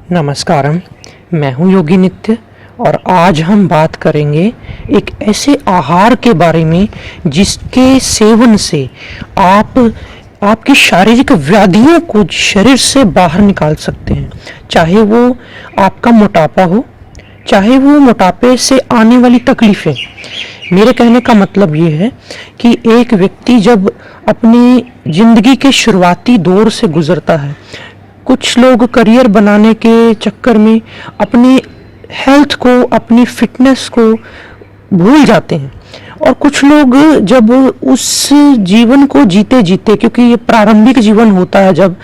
नमस्कारम। मैं हूं योगी नित्य और आज हम बात करेंगे एक ऐसे आहार के बारे में जिसके सेवन से आप आपकी शारीरिक व्याधियों को शरीर से बाहर निकाल सकते हैं। चाहे वो आपका मोटापा हो, चाहे वो मोटापे से आने वाली तकलीफ़ें। मेरे कहने का मतलब ये है कि एक व्यक्ति जब अपनी ज़िंदगी के शुरुआती दौर से गुज़रता है, कुछ लोग करियर बनाने के चक्कर में अपनी हेल्थ को, अपनी फिटनेस को भूल जाते हैं और कुछ लोग जब उस जीवन को जीते जीते, क्योंकि ये प्रारंभिक जीवन होता है जब,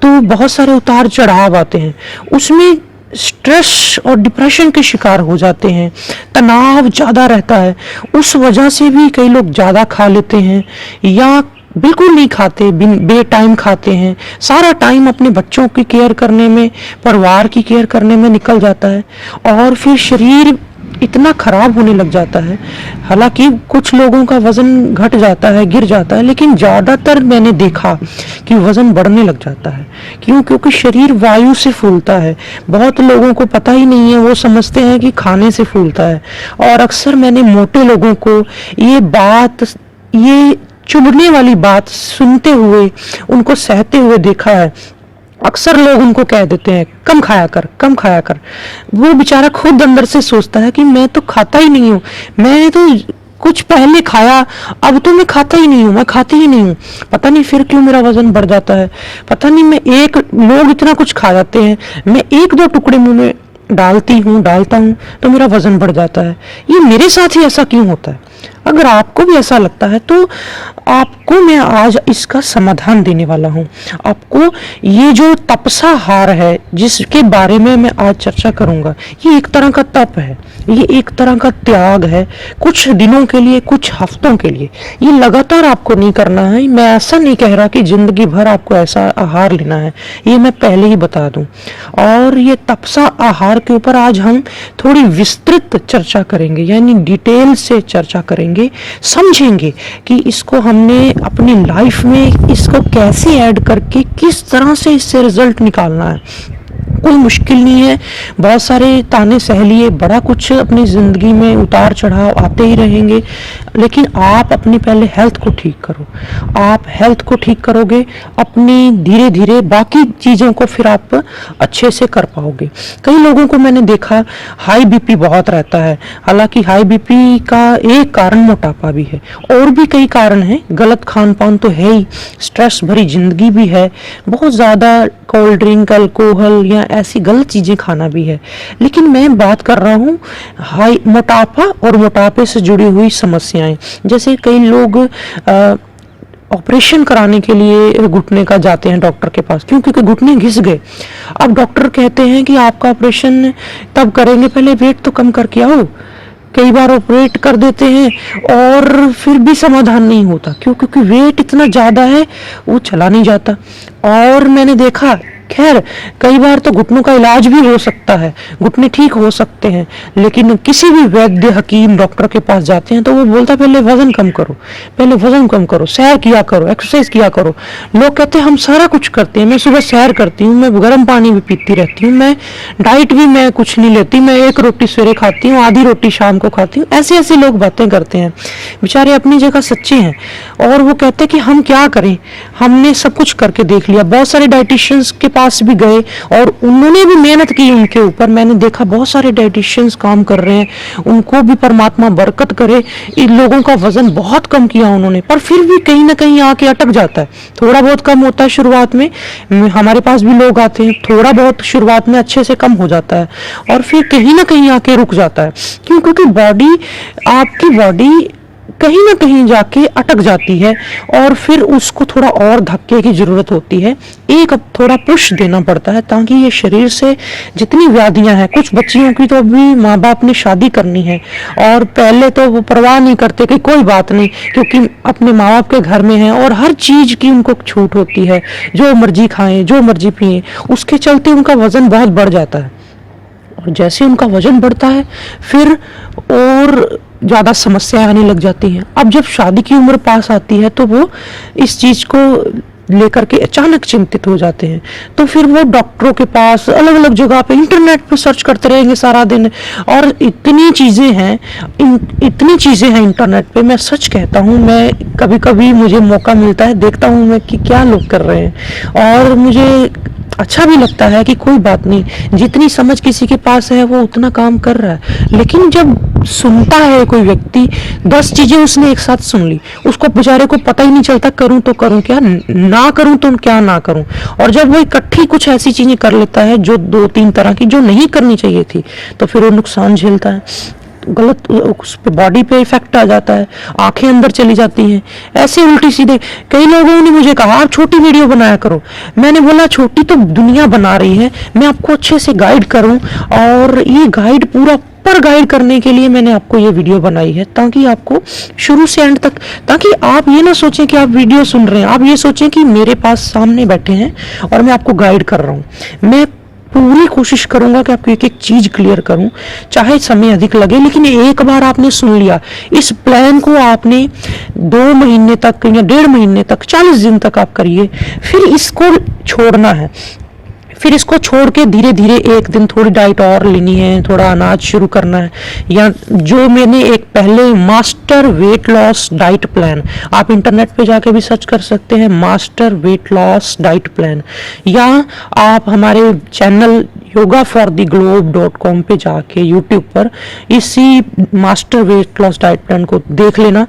तो बहुत सारे उतार चढ़ाव आते हैं, उसमें स्ट्रेस और डिप्रेशन के शिकार हो जाते हैं, तनाव ज़्यादा रहता है। उस वजह से भी कई लोग ज़्यादा खा लेते हैं या बिल्कुल नहीं खाते, बे टाइम खाते हैं। सारा टाइम अपने बच्चों की केयर करने में, परिवार की केयर करने में निकल जाता है और फिर शरीर इतना खराब होने लग जाता है। हालांकि कुछ लोगों का वज़न घट जाता है, गिर जाता है, लेकिन ज़्यादातर मैंने देखा कि वज़न बढ़ने लग जाता है। क्यों? क्योंकि शरीर वायु से फूलता है। बहुत लोगों को पता ही नहीं है, वो समझते हैं कि खाने से फूलता है। और अक्सर मैंने मोटे लोगों को ये चुभने वाली बात सुनते हुए, उनको सहते हुए देखा है। अक्सर लोग उनको कह देते हैं कम खाया कर, कम खाया कर। वो बेचारा खुद अंदर से सोचता है कि मैं तो खाता ही नहीं हूँ, मैंने तो कुछ पहले खाया, अब तो मैं खाता ही नहीं हूँ, मैं खाती ही नहीं हूँ। पता नहीं फिर क्यों मेरा वजन बढ़ जाता है, पता नहीं। लोग इतना कुछ खा जाते हैं, मैं एक दो टुकड़े मुंह में डालता हूँ तो मेरा वजन बढ़ जाता है। ये मेरे साथ ही ऐसा क्यों होता है? अगर आपको भी ऐसा लगता है तो आपको मैं आज इसका समाधान देने वाला हूँ। आपको ये जो तपसाहार है जिसके बारे में मैं आज चर्चा करूँगा, ये एक तरह का तप है, ये एक तरह का त्याग है। कुछ दिनों के लिए, कुछ हफ्तों के लिए, ये लगातार आपको नहीं करना है। मैं ऐसा नहीं कह रहा कि जिंदगी भर आपको ऐसा आहार लेना है, ये मैं पहले ही बता दूं। और ये तपसा आहार के ऊपर आज हम थोड़ी विस्तृत चर्चा करेंगे, यानी डिटेल से चर्चा करेंगे, समझेंगे कि इसको हमने अपनी लाइफ में इसको कैसे ऐड करके किस तरह से इससे रिजल्ट निकालना है। कोई मुश्किल नहीं है, बहुत सारे ताने सह लिए, बड़ा कुछ अपनी ज़िंदगी में उतार चढ़ाव आते ही रहेंगे, लेकिन आप अपनी पहले हेल्थ को ठीक करो। आप हेल्थ को ठीक करोगे, अपनी धीरे धीरे बाकी चीज़ों को फिर आप अच्छे से कर पाओगे। कई लोगों को मैंने देखा हाई बीपी बहुत रहता है। हालांकि हाई बीपी का एक कारण मोटापा भी है, और भी कई कारण हैं। गलत खान पान तो है ही, स्ट्रेस भरी जिंदगी भी है, बहुत ज़्यादा कोल्ड ड्रिंक, अल्कोहल या ऐसी गलत चीज़ें खाना भी है। लेकिन मैं बात कर रहा हूँ हाई मोटापा और मोटापे से जुड़ी हुई समस्याएं। जैसे कई लोग ऑपरेशन कराने के लिए घुटने का जाते हैं डॉक्टर के पास, क्यों? क्योंकि घुटने घिस गए। अब डॉक्टर कहते हैं कि आपका ऑपरेशन तब करेंगे, पहले वेट तो कम करके आओ। कई बार ऑपरेट कर देते हैं और फिर भी समाधान नहीं होता। क्यों? क्योंकि वेट इतना ज़्यादा है, वो चला नहीं जाता। और मैंने देखा, खैर कई बार तो घुटनों का इलाज भी हो सकता है, घुटने ठीक हो सकते हैं, लेकिन किसी भी वैद्य, हकीम, डॉक्टर के पास जाते हैं तो वो बोलता है पहले वजन कम करो, पहले वजन कम करो, सैर किया करो, एक्सरसाइज किया करो। लोग कहते हैं हम सारा कुछ करते हैं, मैं सुबह सैर करती हूँ, मैं गर्म पानी भी पीती रहती हूँ, मैं डाइट भी मैं कुछ नहीं लेती, मैं एक रोटी सवेरे खाती हूँ, आधी रोटी शाम को खाती हूँ। ऐसे लोग बातें करते हैं, बेचारे अपनी जगह सच्चे हैं। और वो कहते हैं कि हम क्या करें, हमने सब कुछ करके देख लिया। बहुत सारे डाइटिशियंस के पास भी गए और उन्होंने भी मेहनत की उनके ऊपर। मैंने देखा बहुत सारे डाइटिशियंस काम कर रहे हैं, उनको भी परमात्मा बरकत करे। इन लोगों का वजन बहुत कम किया उन्होंने, पर फिर भी कहीं ना कहीं आके अटक जाता है। थोड़ा बहुत कम होता है शुरुआत में, हमारे पास भी लोग आते हैं, थोड़ा बहुत शुरुआत में अच्छे से कम हो जाता है और फिर कहीं ना कहीं आके रुक जाता है। क्यों? क्योंकि आपकी बॉडी कहीं ना कहीं जाके अटक जाती है और फिर उसको थोड़ा और धक्के की जरूरत होती है, एक अब थोड़ा पुश देना पड़ता है, ताकि ये शरीर से जितनी व्याधियां हैं, कुछ बच्चियों की तो अभी माँ बाप ने शादी करनी है और पहले तो वो परवाह नहीं करते कि कोई बात नहीं, क्योंकि अपने माँ बाप के घर में है और हर चीज की उनको छूट होती है, जो मर्जी खाएं, जो मर्जी पिए। उसके चलते उनका वजन बहुत बढ़ जाता है और जैसे उनका वजन बढ़ता है फिर और ज़्यादा समस्याएं आने लग जाती हैं। अब जब शादी की उम्र पास आती है तो वो इस चीज़ को लेकर के अचानक चिंतित हो जाते हैं, तो फिर वो डॉक्टरों के पास अलग अलग जगह पे इंटरनेट पे सर्च करते रहेंगे सारा दिन। और इतनी चीज़ें हैं, इतनी चीज़ें हैं इंटरनेट पे, मैं सच कहता हूँ, मैं कभी कभी मुझे मौका मिलता है, देखता हूँ मैं कि क्या लोग कर रहे हैं, और मुझे अच्छा भी लगता है कि कोई बात नहीं, जितनी समझ किसी के पास है वो उतना काम कर रहा है। लेकिन जब सुनता है कोई व्यक्ति 10 चीजें उसने एक साथ सुन ली, उसको बेचारे को पता ही नहीं चलता करूं तो करूं क्या, ना करूं तो क्या ना करूं। और जब वो इकट्ठी कुछ ऐसी चीजें कर लेता है जो 2-3 तरह की जो नहीं करनी चाहिए थी, तो फिर वो नुकसान झेलता है, गलत उस पे बॉडी पे इफेक्ट आ जाता है, आंखें अंदर चली जाती हैं, ऐसे उल्टी सीधे। कई लोगों ने मुझे कहा आप छोटी वीडियो बनाया करो, मैंने बोला छोटी तो दुनिया बना रही है, मैं आपको अच्छे से गाइड करूं, और ये गाइड पूरा पर गाइड करने के लिए मैंने आपको ये वीडियो बनाई है, ताकि आपको शुरू से एंड तक, ताकि आप ये ना सोचें कि आप वीडियो सुन रहे हैं, आप ये सोचें कि मेरे पास सामने बैठे हैं और मैं आपको गाइड कर रहा हूं। मैं पूरी कोशिश करूंगा कि आपको एक एक चीज क्लियर करूं, चाहे समय अधिक लगे, लेकिन एक बार आपने सुन लिया, इस प्लान को आपने 2 महीने तक या 1.5 महीने तक, 40 दिन तक आप करिए, फिर इसको छोड़ना है। फिर इसको छोड़ के धीरे धीरे एक दिन थोड़ी डाइट और लेनी है, थोड़ा अनाज शुरू करना है, या जो मैंने एक पहले master weight loss diet plan, आप इंटरनेट पे जाके भी सर्च कर सकते हैं master weight loss diet plan, या आप हमारे चैनल yogafortheglobe.com पे जाके यूट्यूब पर इसी master weight loss diet plan को देख लेना।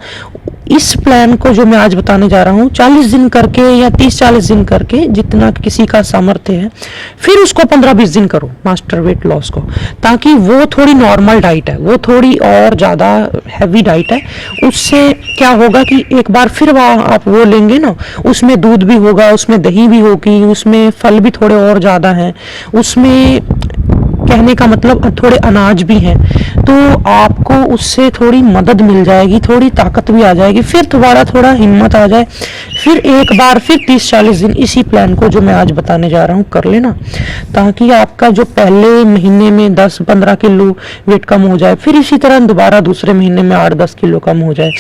इस प्लान को जो मैं आज बताने जा रहा हूँ 40 दिन करके या 30-40 दिन करके, जितना किसी का सामर्थ्य है, फिर उसको 15-20 दिन करो मास्टर वेट लॉस को, ताकि वो थोड़ी नॉर्मल डाइट है, वो थोड़ी और ज़्यादा हैवी डाइट है। उससे क्या होगा कि एक बार फिर आप वो लेंगे ना, उसमें दूध भी होगा, उसमें दही भी होगी, उसमें फल भी थोड़े और ज़्यादा हैं, उसमें कहने का मतलब थोड़े अनाज भी हैं, तो आपको उससे थोड़ी मदद मिल जाएगी, थोड़ी ताकत भी आ जाएगी, फिर दोबारा थोड़ा हिम्मत आ जाए, फिर एक बार फिर 30-40 दिन इसी प्लान को जो मैं आज बताने जा रहा हूँ कर लेना, ताकि आपका जो पहले महीने में 10-15 किलो वेट कम हो जाए, फिर इसी तरह दोबारा दूसरे महीने में 8-10 किलो कम हो जाए।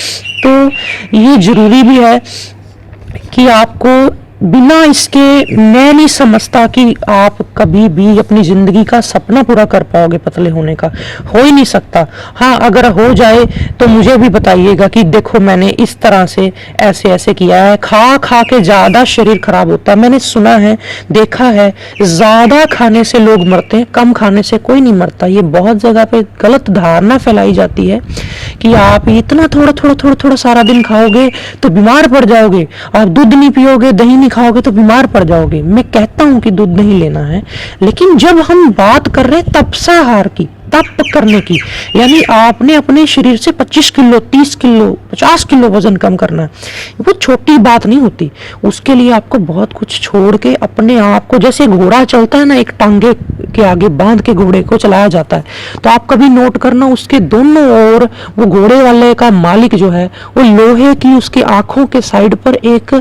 तो ये जरूरी भी है कि आपको बिना इसके, मैं नहीं समझता कि आप कभी भी अपनी जिंदगी का सपना पूरा कर पाओगे पतले होने का, हो ही नहीं सकता। हाँ, अगर हो जाए तो मुझे भी बताइएगा कि देखो मैंने इस तरह से ऐसे ऐसे किया है। खा खा के ज्यादा शरीर खराब होता है, मैंने सुना है, देखा है, ज्यादा खाने से लोग मरते हैं, कम खाने से कोई नहीं मरता। ये बहुत जगह पे गलत धारणा फैलाई जाती है कि आप इतना थोड़ा सारा दिन खाओगे तो बीमार पड़ जाओगे, आप दूध नहीं पियोगे, दही नहीं खाओगे तो बीमार पड़ जाओगे। मैं कहता हूं कि दूध नहीं लेना है, लेकिन जब हम बात कर रहे हैं तपसाहार की, तप करने की, यानी आपने अपने शरीर से 25 किलो, 30 किलो, 50 किलो वजन कम करना है, वो छोटी बात नहीं होती। उसके लिए आपको बहुत कुछ छोड़ के अपने आप को, जैसे घोड़ा चलता है ना, एक टांगे के आगे बांध के घोड़े को चलाया जाता है, तो आप कभी नोट करना उसके दोनों ओर वो घोड़े वाले का मालिक जो है वो लोहे की उसकी आंखों के साइड पर एक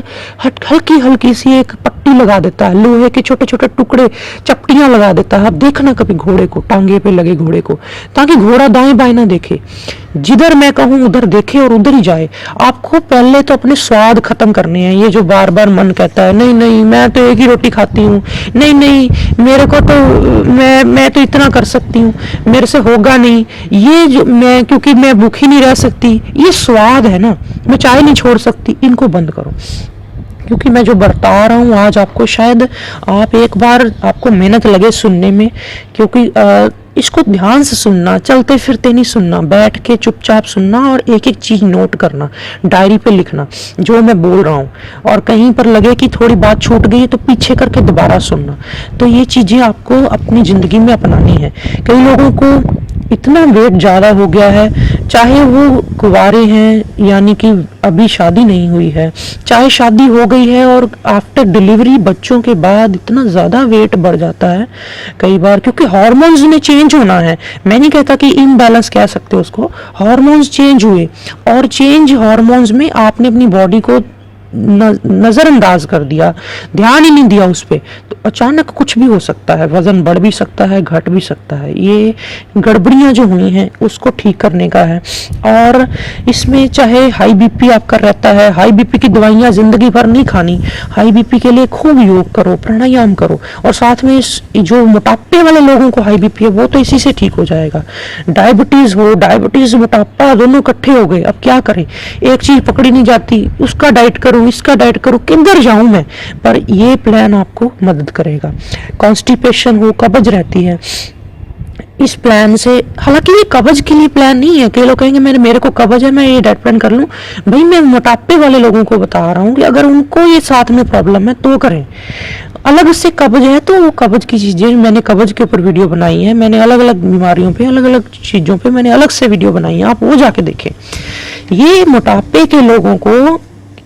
हल्की हल्की सी एक पट्टी लगा देता है, लोहे के छोटे छोटे टुकड़े, चपटियां लगा देता है। आप देखना कभी घोड़े को, टांगे पे लगे घोड़े को, ताकि घोड़ा दाएं बाएं ना देखे, जिधर मैं कहूं उधर देखे और उधर ही जाए। आपको पहले तो अपने स्वाद खत्म करने हैं। ये जो बार बार मन कहता है नहीं नहीं मैं तो एक ही रोटी खाती हूँ, नहीं नहीं मेरे को तो मैं तो इतना कर सकती हूँ, मेरे से होगा नहीं, ये जो मैं, क्योंकि मैं भूखी नहीं रह सकती, ये स्वाद है ना, मैं चाय नहीं छोड़ सकती, इनको बंद करो। क्योंकि मैं जो बता रहा हूँ आज आपको, शायद आप एक बार आपको मेहनत लगे सुनने में, क्योंकि इसको ध्यान से सुनना, चलते फिरते नहीं सुनना, बैठ के चुपचाप सुनना और एक एक चीज नोट करना, डायरी पे लिखना जो मैं बोल रहा हूँ, और कहीं पर लगे कि थोड़ी बात छूट गई तो पीछे करके दोबारा सुनना। तो ये चीजें आपको अपनी जिंदगी में अपनानी है। कई लोगों को इतना वेट ज़्यादा हो गया है, चाहे वो कुंवारे हैं यानी कि अभी शादी नहीं हुई है, चाहे शादी हो गई है और आफ्टर डिलीवरी बच्चों के बाद इतना ज़्यादा वेट बढ़ जाता है कई बार, क्योंकि हार्मोन्स में चेंज होना है। मैं नहीं कहता कि इम्बैलेंस कह सकते हो उसको, हार्मोन्स चेंज हुए, और चेंज हार्मोन्स में आपने अपनी बॉडी को नजरअंदाज कर दिया, ध्यान ही नहीं दिया उस पे, तो अचानक कुछ भी हो सकता है, वजन बढ़ भी सकता है, घट भी सकता है। ये गड़बड़ियां जो हुई हैं उसको ठीक करने का है। और इसमें चाहे हाई बीपी आपका रहता है, हाई बीपी की दवाइयां जिंदगी भर नहीं खानी, हाई बीपी के लिए खूब योग करो, प्राणायाम करो। और साथ में जो मोटापे वाले लोगों को हाई बीपी है वो तो इसी से ठीक हो जाएगा। डायबिटीज हो, डायबिटीज मोटापा दोनों इकट्ठे हो गए, अब क्या करें, एक चीज पकड़ी नहीं जाती, उसका डाइट करूं, इसका डाइट करूं, किधर जाऊं मैं। पर ये प्लान आपको मदद करेगा। कॉन्स्टिपेशन हो, कब्ज रहती है, इस प्लान से, हालांकि ये कब्ज के लिए प्लान नहीं है। कई लोग कहेंगे मेरे को कब्ज है, मैं ये डाइट प्लान कर लूं। भाई मैं मोटापे वाले लोगों को बता रहा हूँ कि अगर उनको ये साथ में प्रॉब्लम है तो करें। अलग से कब्ज है तो वो कब्ज की चीजें, मैंने कब्ज के ऊपर वीडियो बनाई है, मैंने अलग अलग बीमारियों पे, अलग अलग चीजों पे मैंने अलग से वीडियो बनाई है, आप वो जाके देखें। ये मोटापे के लोगों को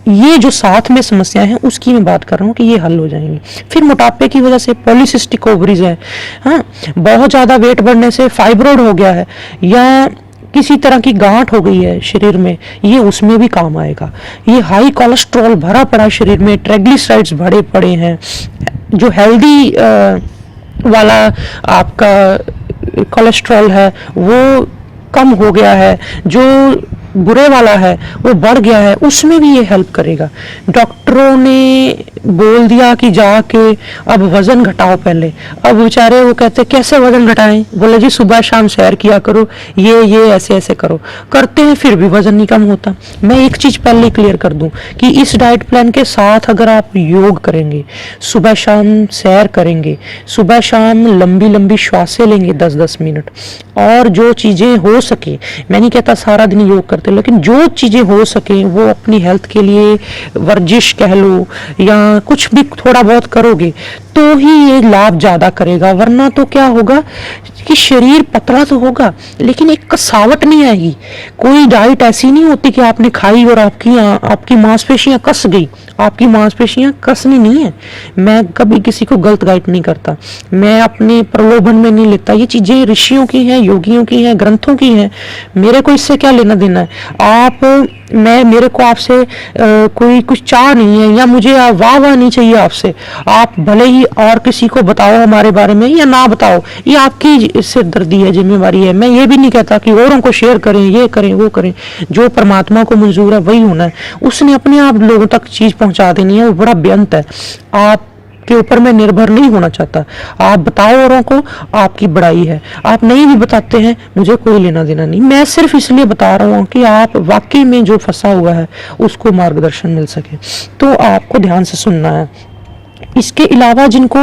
ये जो साथ में समस्या है उसकी मैं बात कर रहा हूँ कि ये हल हो जाएंगी। फिर मोटापे की वजह से पॉलीसिस्टिक ओवरीज है, हाँ, बहुत ज्यादा वेट बढ़ने से फाइब्रोइड हो गया है, या किसी तरह की गांठ हो गई है शरीर में, ये उसमें भी काम आएगा। ये हाई कोलेस्ट्रॉल भरा पड़ा शरीर में, ट्राइग्लिसराइड्स भरे पड़े हैं, जो हेल्दी वाला आपका कोलेस्ट्रॉल है वो कम हो गया है, जो बुरे वाला है वो बढ़ गया है, उसमें भी ये हेल्प करेगा। डॉक्टरों ने बोल दिया कि जाके अब वजन घटाओ पहले, अब बेचारे वो कहते कैसे वजन घटाएं, बोले जी सुबह शाम सैर किया करो, ये ऐसे ऐसे करो, करते हैं फिर भी वजन नहीं कम होता। मैं एक चीज पहले क्लियर कर दूं कि इस डाइट प्लान के साथ अगर आप योग करेंगे, सुबह शाम सैर करेंगे, सुबह शाम लंबी लंबी श्वासें लेंगे 10-10 मिनट, और जो चीजें हो सके, मैं नहीं कहता सारा दिन योग करते, लेकिन जो चीजें हो सके वो अपनी हेल्थ के लिए, वर्जिश कह लो या कुछ भी थोड़ा बहुत करोगे तो ही ये लाभ ज्यादा करेगा। वरना तो क्या होगा कि शरीर पतला तो होगा लेकिन एक कसावट नहीं आएगी। कोई डाइट ऐसी नहीं होती कि आपने खाई और आपकी मांसपेशियां कस गई, आपकी मांसपेशियां कसनी नहीं है। मैं कभी किसी को गलत गाइड नहीं करता, मैं अपने प्रलोभन में नहीं लेता, ये चीजें ऋषियों की हैं, योगियों की हैं, ग्रंथों की हैं, मेरे को इससे क्या लेना देना है। मेरे को आपसे कोई कुछ चाह नहीं है, या मुझे वाह नहीं चाहिए आपसे। आप भले ही और किसी को बताओ हमारे बारे में या ना बताओ, ये आपकी सिरदर्दी है, जिम्मेवारी है। मैं ये भी नहीं कहता कि औरों को शेयर करें, ये करें वो करें, जो परमात्मा को मंजूर है वही होना है, उसने अपने आप लोगों तक चीज पहुंचा देनी है, वो बड़ा बेअंत है। आप के ऊपर मैं निर्भर नहीं होना चाहता, आप बताओ औरों को, आपकी बड़ाई है। आप नहीं भी बताते हैं, मुझे कोई लेना देना नहीं, मैं सिर्फ इसलिए बता रहा हूँ कि आप वाकई में जो फंसा हुआ है उसको मार्गदर्शन मिल सके, तो आपको ध्यान से सुनना है। इसके अलावा जिनको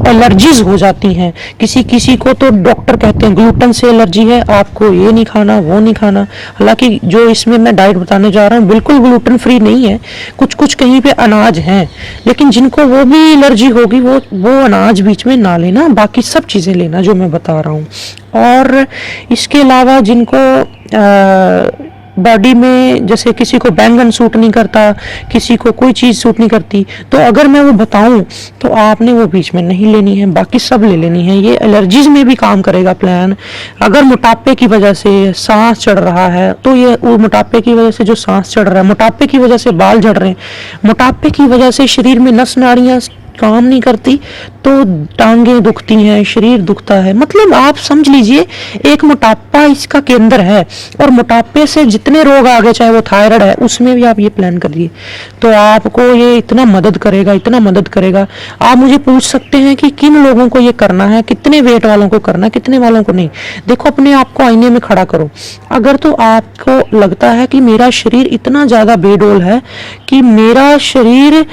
एलर्जीज हो जाती हैं, किसी को तो डॉक्टर कहते हैं ग्लूटेन से एलर्जी है, आपको ये नहीं खाना वो नहीं खाना। हालांकि जो इसमें मैं डाइट बताने जा रहा हूँ बिल्कुल ग्लूटेन फ्री नहीं है, कुछ कहीं पे अनाज हैं, लेकिन जिनको वो भी एलर्जी होगी वो अनाज बीच में ना लेना, बाकी सब चीज़ें लेना जो मैं बता रहा हूँ। और इसके अलावा जिनको बॉडी में, जैसे किसी को बैंगन सूट नहीं करता, किसी को कोई चीज़ सूट नहीं करती, तो अगर मैं वो बताऊं तो आपने वो बीच में नहीं लेनी है, बाकी सब ले लेनी है। ये एलर्जीज में भी काम करेगा प्लान। अगर मोटापे की वजह से सांस चढ़ रहा है तो ये वो मोटापे की वजह से जो सांस चढ़ रहा है, मोटापे की वजह से बाल झड़ रहे हैं, मोटापे की वजह से शरीर में नस नाड़ियाँ काम नहीं करती तो टांगें दुखती हैं, शरीर दुखता है, मतलब आप समझ लीजिए एक मोटापा इसका केंद्र है। और मोटापे से जितने रोग आ गए, चाहे वो थायराइड है, उसमें भी आप ये प्लान करिए तो आपको ये इतना मदद करेगा। आप मुझे पूछ सकते हैं कि किन लोगों को ये करना है, कितने वेट वालों को करना है, कितने वालों को नहीं। देखो अपने आप को आईने में खड़ा करो, अगर तो आपको लगता है कि मेरा शरीर इतना ज्यादा बेडोल है कि मेरा शरीर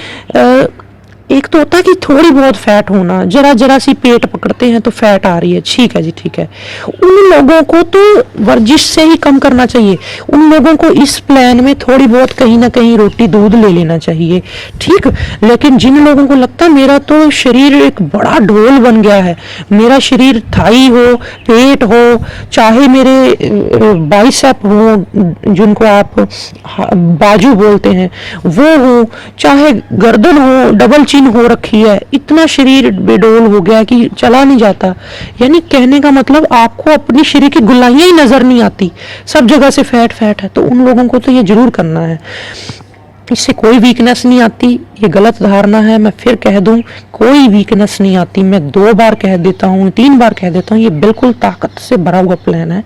एक तो होता है कि थोड़ी बहुत फैट होना, जरा सी पेट पकड़ते हैं तो फैट आ रही है, ठीक है जी ठीक है, उन लोगों को तो वर्जिश से ही कम करना चाहिए। उन लोगों को इस प्लान में थोड़ी बहुत कहीं ना कहीं रोटी दूध ले लेना चाहिए, ठीक। लेकिन जिन लोगों को लगता है मेरा तो शरीर एक बड़ा ढोल बन गया है, मेरा शरीर थाई हो, पेट हो, चाहे मेरे बाइसेप हो जिनको आप बाजू बोलते हैं वो हो, चाहे गर्दन हो, डबल हो रखी है, इतना शरीर बेडोल हो गया कि चला नहीं जाता, यानी कहने का मतलब आपको अपनी शरीर की गुलाइयां ही नजर नहीं आती, सब जगह से फैट है, तो उन लोगों को तो ये जरूर करना है। इससे कोई वीकनेस नहीं आती, ये गलत धारणा है। मैं फिर कह दूं, कोई वीकनेस नहीं आती। मैं 2 बार कह देता हूँ, 3 बार कह देता हूँ, ये बिल्कुल ताकत से भरा हुआ प्लान है।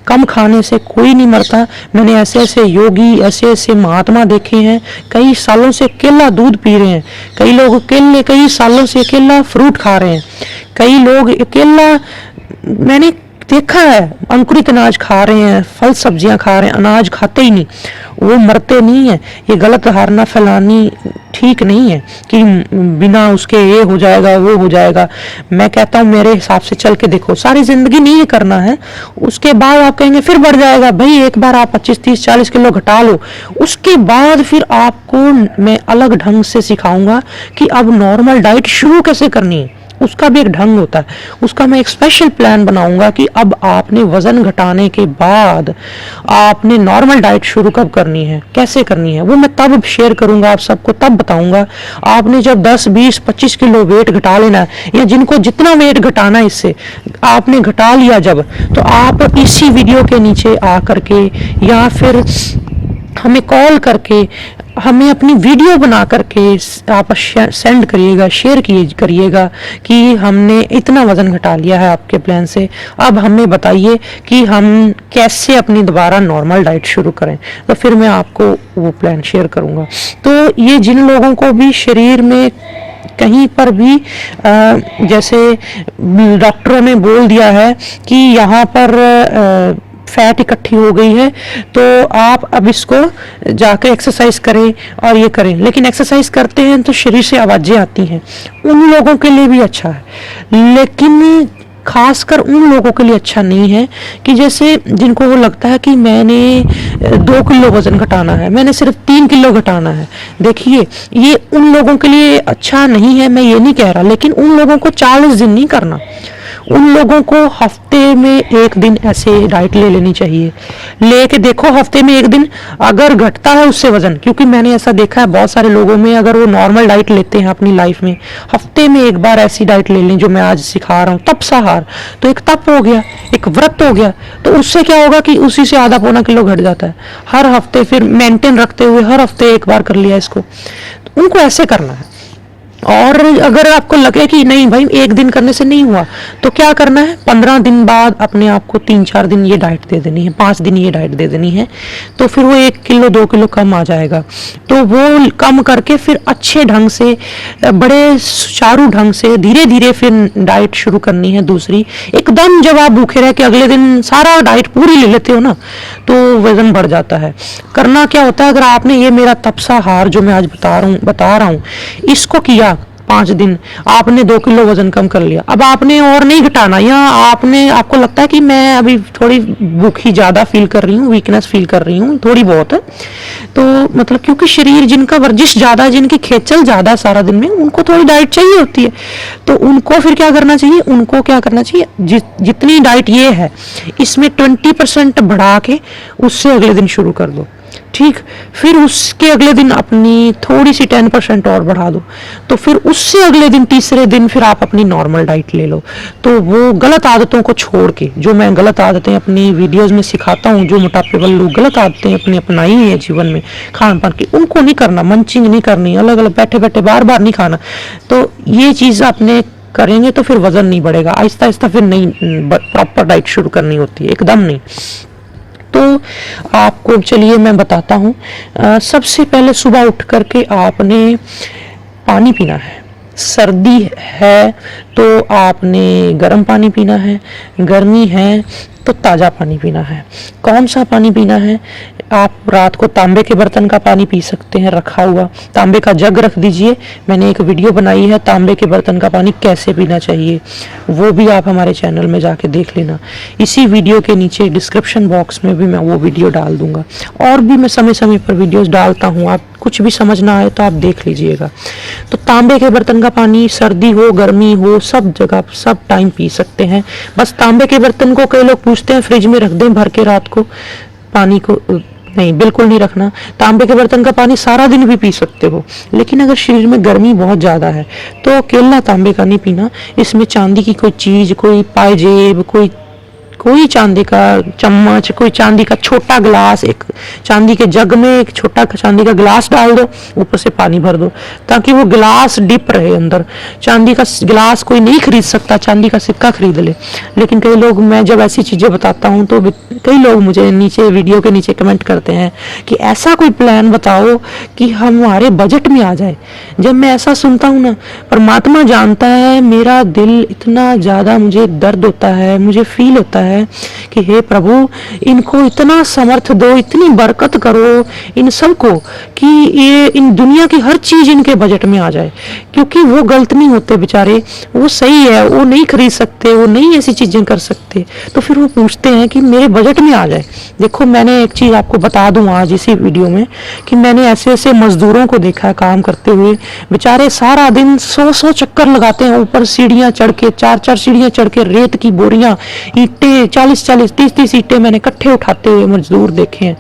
कम खाने से कोई नहीं मरता। मैंने ऐसे ऐसे योगी, ऐसे ऐसे महात्मा देखे हैं, कई सालों से केला दूध पी रहे हैं, कई लोग केले कई सालों से केला फ्रूट खा रहे हैं, कई लोग केला मैंने देखा है अंकुरित अनाज खा रहे हैं, फल सब्जियां खा रहे हैं, अनाज खाते ही नहीं, वो मरते नहीं है। ये गलत धारणा फैलानी ठीक नहीं है कि बिना उसके ये हो जाएगा वो हो जाएगा। मैं कहता हूँ मेरे हिसाब से चल के देखो, सारी जिंदगी नहीं ये करना है, उसके बाद आप कहेंगे फिर बढ़ जाएगा। भाई एक बार आप 25 30 40 किलो घटा लो, उसके बाद फिर आपको मैं अलग ढंग से सिखाऊंगा कि अब नॉर्मल डाइट शुरू कैसे करनी है। उसका भी एक ढंग होता है, उसका मैं एक स्पेशल प्लान बनाऊंगा कि अब आपने वजन घटाने के बाद आपने नॉर्मल डाइट शुरू कब करनी है, कैसे करनी है, वो मैं तब शेयर करूंगा आप सबको, तब बताऊंगा। आपने जब 10 20 25 किलो वेट घटा लेना है, या जिनको जितना वेट घटाना है इससे आपने घटा लिया जब, तो आप इसी वीडियो के नीचे आ करके या फिर हमें कॉल करके हमें अपनी वीडियो बना करके आप सेंड करिएगा, शेयर करिएगा कि हमने इतना वजन घटा लिया है आपके प्लान से, अब हमें बताइए कि हम कैसे अपनी दोबारा नॉर्मल डाइट शुरू करें। तो फिर मैं आपको वो प्लान शेयर करूंगा। तो ये जिन लोगों को भी शरीर में कहीं पर भी जैसे डॉक्टरों ने बोल दिया है कि यहाँ पर फैट इकट्ठी हो गई है, तो आप अब इसको जाकर एक्सरसाइज करें और ये करें। लेकिन एक्सरसाइज करते हैं तो शरीर से आवाजें आती हैं, उन लोगों के लिए भी अच्छा है, लेकिन खासकर उन लोगों के लिए अच्छा नहीं है कि जैसे जिनको वो लगता है कि मैंने 2 किलो वजन घटाना है, मैंने सिर्फ 3 किलो घटाना है। देखिए ये उन लोगों के लिए अच्छा नहीं है, मैं ये नहीं कह रहा, लेकिन उन लोगों को 40 दिन नहीं करना, उन लोगों को हफ्ते में 1 दिन ऐसे डाइट ले लेनी चाहिए। लेके देखो हफ्ते में 1 दिन अगर घटता है उससे वजन, क्योंकि मैंने ऐसा देखा है बहुत सारे लोगों में, अगर वो नॉर्मल डाइट लेते हैं अपनी लाइफ में, हफ्ते में 1 बार ऐसी डाइट ले लें जो मैं आज सिखा रहा हूँ, तपसाहार, तो एक तप हो गया, एक व्रत हो गया, तो उससे क्या होगा कि उसी से आधा पौना किलो घट जाता है। हर हफ्ते फिर मेंटेन रखते हुए हर हफ्ते 1 बार कर लिया इसको, तो उनको ऐसे करना है। और अगर आपको लगे कि नहीं भाई 1 दिन करने से नहीं हुआ, तो क्या करना है, 15 दिन बाद अपने आप को 3-4 दिन ये डाइट दे देनी है, 5 दिन ये डाइट दे देनी है, तो फिर वो 1 किलो 2 किलो कम आ जाएगा। तो वो कम करके फिर अच्छे ढंग से, बड़े सुचारू ढंग से धीरे धीरे फिर डाइट शुरू करनी है दूसरी। एकदम जब आप भूखे रह के अगले दिन सारा डाइट पूरी ले लेते हो ना, तो वजन बढ़ जाता है। करना क्या होता है, अगर आपने ये मेरा तपसाहार जो मैं आज बता रहा हूँ इसको किया 5 दिन, आपने 2 किलो वजन कम कर लिया, अब आपने और नहीं घटाना, या आपको लगता है कि मैं अभी थोड़ी भूखी ज्यादा फील कर रही हूँ, वीकनेस फील कर रही हूँ थोड़ी बहुत है, तो मतलब क्योंकि शरीर जिनका वर्जिश ज्यादा है, जिनकी खेचल ज्यादा है सारा दिन में, उनको थोड़ी डाइट चाहिए होती है। तो उनको फिर क्या करना चाहिए, उनको क्या करना चाहिए, जितनी डाइट ये है इसमें 20% बढ़ा के उससे अगले दिन शुरू कर दो, ठीक। फिर उसके अगले दिन अपनी थोड़ी सी 10% और बढ़ा दो, तो फिर उससे अगले दिन तीसरे दिन फिर आप अपनी नॉर्मल डाइट ले लो। तो वो गलत आदतों को छोड़ के, जो मैं गलत आदतें अपनी वीडियोस में सिखाता हूँ, जो मोटापे वाले लोग गलत आदतें अपनी अपनाई है जीवन में खान पान की, उनको नहीं करना, मंचिंग नहीं करनी, अलग अलग बैठे बैठे बार बार नहीं खाना। तो ये चीज़ आपने करेंगे तो फिर वजन नहीं बढ़ेगा, आहिस्ता आहिस्ता फिर नहीं प्रॉपर डाइट शुरू करनी होती है, एकदम नहीं। तो आपको चलिए मैं बताता हूँ। सबसे पहले सुबह उठ करके आपने पानी पीना है। सर्दी है तो आपने गर्म पानी पीना है, गर्मी है तो ताज़ा पानी पीना है। कौन सा पानी पीना है, आप रात को तांबे के बर्तन का पानी पी सकते हैं, रखा हुआ तांबे का जग रख दीजिए। मैंने एक वीडियो बनाई है तांबे के बर्तन का पानी कैसे पीना चाहिए, वो भी आप हमारे चैनल में जाके देख लेना। इसी वीडियो के नीचे डिस्क्रिप्शन बॉक्स में भी मैं वो वीडियो डाल दूंगा, और भी मैं समय समय पर वीडियोस डालता हूँ, आप कुछ भी समझ ना आए तो आप देख लीजिएगा। तो तांबे के बर्तन का पानी सर्दी हो गर्मी हो सब जगह सब टाइम पी सकते हैं। बस तांबे के बर्तन को कई लोग पूछते हैं फ्रिज में रख दें भर के रात को, पानी को नहीं, बिल्कुल नहीं रखना। तांबे के बर्तन का पानी सारा दिन भी पी सकते हो, लेकिन अगर शरीर में गर्मी बहुत ज़्यादा है तो अकेला तांबे का नहीं पीना। इसमें चांदी की कोई चीज़, कोई पायजेब, कोई कोई चांदी का चम्मच, कोई चांदी का छोटा गिलास, एक चांदी के जग में एक छोटा चांदी का गिलास डाल दो, ऊपर से पानी भर दो, ताकि वो गिलास डिप रहे अंदर। चांदी का गिलास कोई नहीं खरीद सकता, चांदी का सिक्का खरीद ले। लेकिन कई लोग, मैं जब ऐसी चीजें बताता हूँ तो कई लोग मुझे नीचे वीडियो के नीचे कमेंट करते हैं कि ऐसा कोई प्लान बताओ कि हमारे बजट में आ जाए। जब मैं ऐसा सुनता हूँ ना, परमात्मा जानता है मेरा दिल इतना ज्यादा मुझे दर्द होता है, मुझे फील होता है कि हे प्रभु, इनको इतना समर्थ दो, इतनी बरकत करो इन सबको कि ये इन दुनिया की हर चीज इनके बजट में आ जाए। क्योंकि वो गलत नहीं होते बेचारे, वो सही है, वो नहीं खरीद सकते, वो नहीं ऐसी चीजें कर सकते, तो फिर वो पूछते हैं कि मेरे बजट में आ जाए। देखो, मैंने एक चीज आपको बता दूं आज इसी वीडियो में कि मैंने ऐसे ऐसे मजदूरों को देखा है काम करते हुए, बेचारे सारा दिन 100-100 चक्कर लगाते हैं, ऊपर सीढ़ियां चढ़ के, 4-4 सीढ़ियां चढ़ के, रेत की बोरियां, ईंटें 40-40, 30-30 ईंटें मैंने इकट्ठे उठाते हुए मजदूर देखे हैं।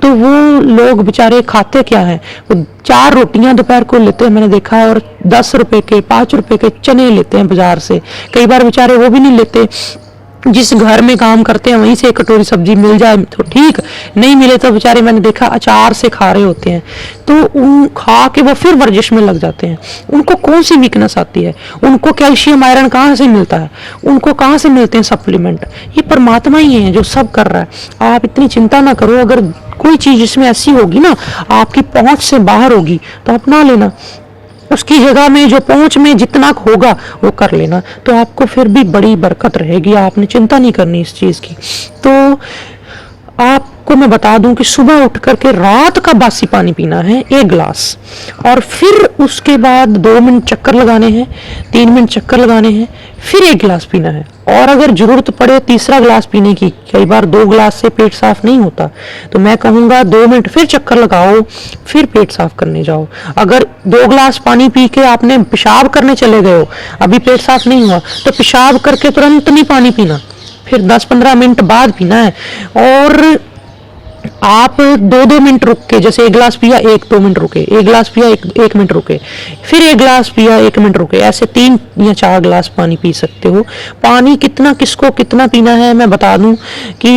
तो वो लोग बेचारे खाते क्या है, वो 4 रोटियां दोपहर को लेते हैं, मैंने देखा है, और 10 रुपए के, 5 रुपए के चने लेते हैं बाजार से। कई बार बेचारे वो भी नहीं लेते, जिस घर में काम करते हैं वहीं से एक कटोरी सब्जी मिल जाए तो ठीक, नहीं मिले तो बेचारे मैंने देखा अचार से खा रहे होते हैं। तो उन खा के वो फिर वर्जिश में लग जाते हैं। उनको कौन सी वीकनेस आती है, उनको कैल्शियम आयरन कहाँ से मिलता है, उनको कहाँ से मिलते हैं सप्लीमेंट, ये परमात्मा ही है जो सब कर रहा है। आप इतनी चिंता ना करो, अगर कोई चीज इसमें ऐसी होगी ना आपकी पहुंच से बाहर होगी तो अपना लेना, उसकी जगह में जो पहुंच में जितना होगा वो कर लेना, तो आपको फिर भी बड़ी बरकत रहेगी, आपने चिंता नहीं करनी इस चीज की। तो आपको मैं बता दूं कि सुबह उठ करके रात का बासी पानी पीना है 1 गिलास, और फिर उसके बाद 2 मिनट चक्कर लगाने हैं, 3 मिनट चक्कर लगाने हैं, फिर 1 गिलास पीना है, और अगर जरूरत पड़े तीसरा गिलास पीने की। कई बार 2 गिलास से पेट साफ नहीं होता, तो मैं कहूंगा 2 मिनट फिर चक्कर लगाओ, फिर पेट साफ करने जाओ। अगर 2 गिलास पानी पी के आपने पेशाब करने चले गए हो, अभी पेट साफ नहीं हुआ, तो पेशाब करके तुरंत नहीं पानी पीना, फिर 10-15 मिनट बाद पीना है। और आप 2-2 मिनट रुक के, जैसे 1 गिलास पिया 1-2 मिनट रुके, 1 गिलास पिया 1 मिनट रुके, फिर 1 गिलास पिया 1 मिनट रुके, ऐसे 3 या 4 गिलास पानी पी सकते हो। पानी कितना किसको कितना पीना है मैं बता दूं कि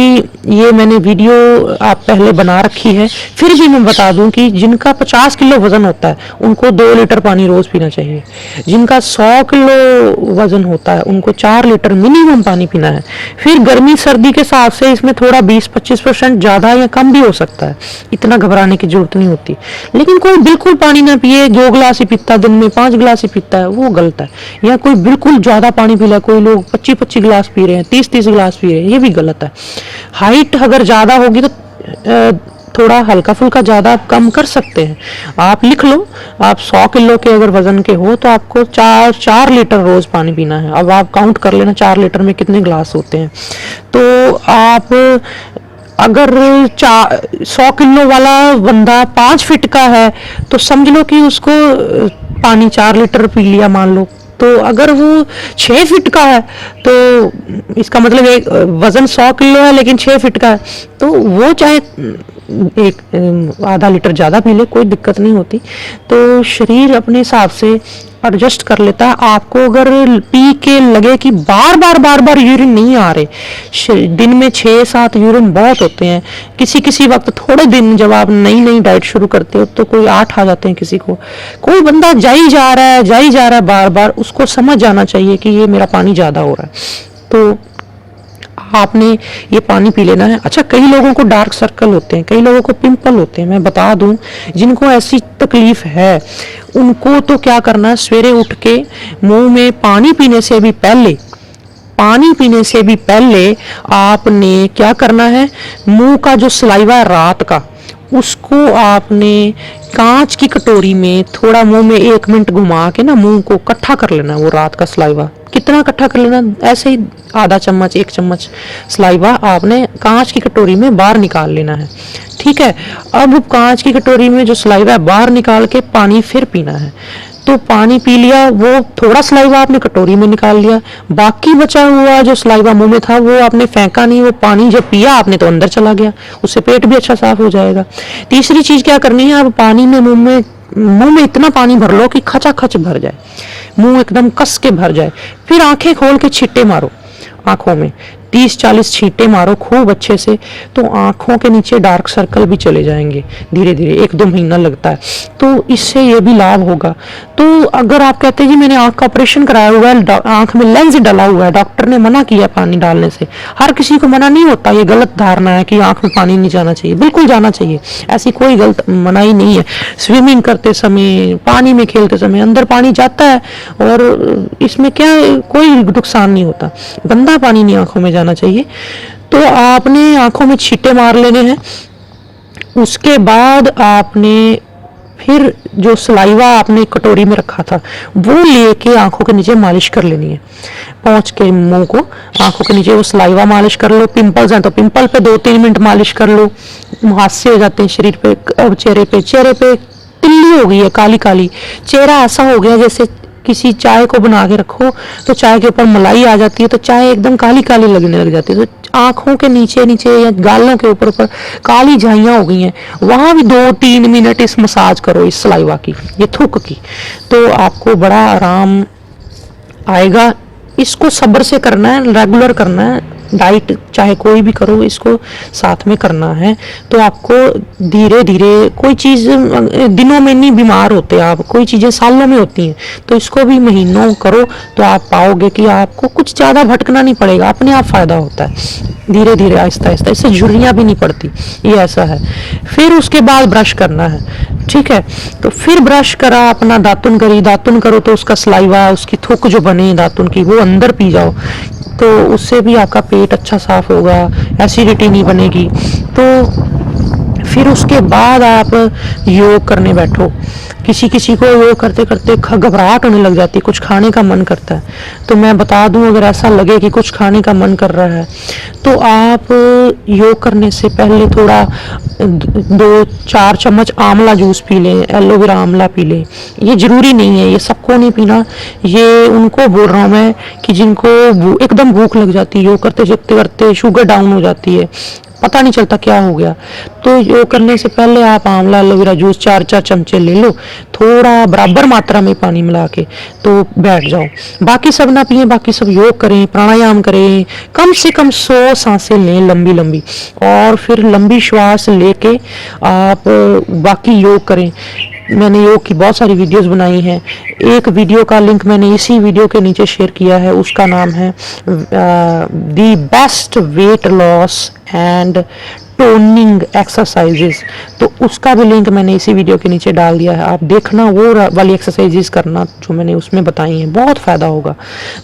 ये मैंने वीडियो आप पहले बना रखी है, फिर भी मैं बता दूं कि जिनका 50 किलो वजन होता है उनको 2 लीटर पानी रोज पीना चाहिए, जिनका 100 किलो वजन होता है उनको 4 लीटर मिनिमम पानी पीना है। फिर गर्मी सर्दी के हिसाब से इसमें थोड़ा 20-25% ज्यादा या कम भी हो सकता है, इतना घबराने की जरूरत नहीं होती। लेकिन कोई बिल्कुल पानी ना पिए, 2 गिलास ही पीता, दिन में 5 गिलास ही पीता है, वो गलत है। या कोई बिल्कुल ज्यादा पानी पी रहा, कोई लोग 25-25 गिलास पी रहे हैं, 30-30 गिलास पी रहे हैं, ये भी गलत है। हाइट अगर ज्यादा होगी तो थोड़ा हल्का फुल्का ज्यादा कम कर सकते हैं। आप लिख लो, आप 100 किलो के अगर वजन के हो तो आपको 4 लीटर रोज पानी पीना है। अब आप काउंट कर लेना 4 लीटर में कितने गिलास होते हैं। तो आप अगर 100 किलो वाला बंदा 5 फीट का है तो समझ लो कि उसको पानी 4 लीटर पी लिया मान लो। तो अगर वो 6 फीट का है तो इसका मतलब एक वजन 100 किलो है लेकिन 6 फीट का है, तो वो चाहे एक आधा लीटर ज्यादा पी ले, कोई दिक्कत नहीं होती। तो शरीर अपने हिसाब से एडजस्ट कर लेता है। आपको अगर पी के लगे कि बार बार यूरिन नहीं आ रहे, दिन में 6-7 यूरिन बहुत होते हैं, किसी वक्त थोड़े दिन जब आप नई डाइट शुरू करते हो तो कोई 8 आ जाते हैं किसी को, कोई बंदा जा ही जा रहा है बार, उसको समझ जाना चाहिए कि ये मेरा पानी ज्यादा हो रहा है, तो आपने ये पानी पी लेना है। अच्छा, कई लोगों को डार्क सर्कल होते हैं, कई लोगों को पिंपल होते हैं। मैं बता दूं, जिनको ऐसी तकलीफ है उनको तो क्या करना है, सवेरे उठ के मुंह में पानी पीने से भी पहले आपने क्या करना है, मुंह का जो सलाइवा है रात का, उसको आपने कांच की कटोरी में थोड़ा मुंह में 1 मिनट घुमा के ना मुंह को इकट्ठा कर लेना। वो रात का सलाइवा कितना इकट्ठा कर लेना, ऐसे ही आधा चम्मच 1 चम्मच सलाइवा आपने कांच की कटोरी में बाहर निकाल लेना है। ठीक है, अब कांच की कटोरी में जो सलाइवा है बाहर निकाल के पानी फिर पीना है। तो पानी पी लिया, वो थोड़ा सलाइवा आपने कटोरी में निकाल लिया, बाकी बचा हुआ जो सलाइवा मुंह में था वो आपने फेंका नहीं, वो पानी जब पिया आपने तो अंदर चला गया, उससे पेट भी अच्छा साफ हो जाएगा। तीसरी चीज क्या करनी है, आप पानी में मुंह में इतना पानी भर लो कि खचाखच भर जाए, मुंह एकदम कस के भर जाए। फिर आंखें खोल के छिट्टे मारो आंखों में 30-40 छींटे मारो खूब अच्छे से, तो आंखों के नीचे डार्क सर्कल भी चले जाएंगे धीरे धीरे। 1-2 महीना लगता है, तो इससे ये भी लाभ होगा। तो अगर आप कहते हैं जी मैंने आंख का ऑपरेशन कराया हुआ है, आंख में लेंस डला हुआ है, डॉक्टर ने मना किया पानी डालने से, हर किसी को मना नहीं होता, ये गलत धारणा है कि आंख में पानी नहीं जाना चाहिए, बिल्कुल जाना चाहिए, ऐसी कोई गलत मनाही नहीं है। स्विमिंग करते समय, पानी में खेलते समय अंदर पानी जाता है, और इसमें क्या कोई नुकसान नहीं होता, गंदा पानी नहीं आंखों में जाना चाहिए। तो आपने आंखों में छींटे मार लेने हैं। उसके बाद आपने फिर जो सलाइवा आपने कटोरी में रखा था वो लेके आंखों के नीचे मालिश कर लेनी है। पहुंच के मुंह को आंखों के नीचे वो सलाइवा मालिश कर लो। पिंपल्स हैं तो पिंपल पे 2-3 मिनट मालिश कर लो। मुहासे हो जाते हैं शरीर पे, चेहरे पे तिल्ली हो गई है, काली काली, चेहरा ऐसा हो गया जैसे किसी चाय को बना के रखो तो चाय के ऊपर मलाई आ जाती है, तो चाय एकदम काली काली लगने लग जाती है। तो आंखों के नीचे नीचे या गालों के ऊपर ऊपर काली झाइयां हो गई हैं, वहां भी 2-3 मिनट इस मसाज करो, इस सलाइवा की, ये थूक की, तो आपको बड़ा आराम आएगा। इसको सब्र से करना है, रेगुलर करना है, डाइट चाहे कोई भी करो, इसको साथ में करना है। तो आपको धीरे धीरे, कोई चीज़ दिनों में नहीं बीमार होते आप, कोई चीज़ें सालों में होती हैं, तो इसको भी महीनों करो तो आप पाओगे कि आपको कुछ ज़्यादा भटकना नहीं पड़ेगा, अपने आप फ़ायदा होता है। धीरे धीरे आहिस्ता आहिस्ता, इससे झुर्रियाँ भी नहीं पड़ती, ये ऐसा है। फिर उसके बाद ब्रश करना है, ठीक है। तो फिर ब्रश करा, अपना दातुन करी, दातुन करो तो उसका सलाइवा, उसकी थूक जो बने दातुन की, वो अंदर पी जाओ, तो उससे भी आपका पेट अच्छा साफ होगा, एसिडिटी नहीं बनेगी। तो फिर उसके बाद आप योग करने बैठो। किसी किसी को योग करते करते घबराहट होने लग जाती है, कुछ खाने का मन करता है, तो मैं बता दूं, अगर ऐसा लगे कि कुछ खाने का मन कर रहा है तो आप योग करने से पहले थोड़ा 2-4 चम्मच आंवला जूस पी लें, एलोवेरा आंवला पी लें। ये जरूरी नहीं है, ये सबको नहीं पीना, ये उनको बोल रहा हूँ मैं कि जिनको एकदम भूख लग जाती है, योग करते करते शुगर डाउन हो जाती है, पता नहीं चलता क्या हो गया, तो योग करने से पहले आप आंवला एलोवेरा जूस 4-4 चमचे ले लो, थोड़ा बराबर मात्रा में पानी मिला के, तो बैठ जाओ। बाकी सब ना पिए, बाकी सब योग करें, प्राणायाम करें, कम से कम 100 सांसें लें लंबी लंबी, और फिर लंबी श्वास लेके आप बाकी योग करें। मैंने योग की बहुत सारी वीडियोस बनाई हैं, एक वीडियो का लिंक मैंने इसी वीडियो के नीचे शेयर किया है, उसका नाम है the best weight loss and toning exercises, तो उसका भी लिंक मैंने इसी वीडियो के नीचे डाल दिया है, आप देखना, वो वाली एक्सरसाइजेस करना जो मैंने उसमें बताई हैं, बहुत फ़ायदा होगा।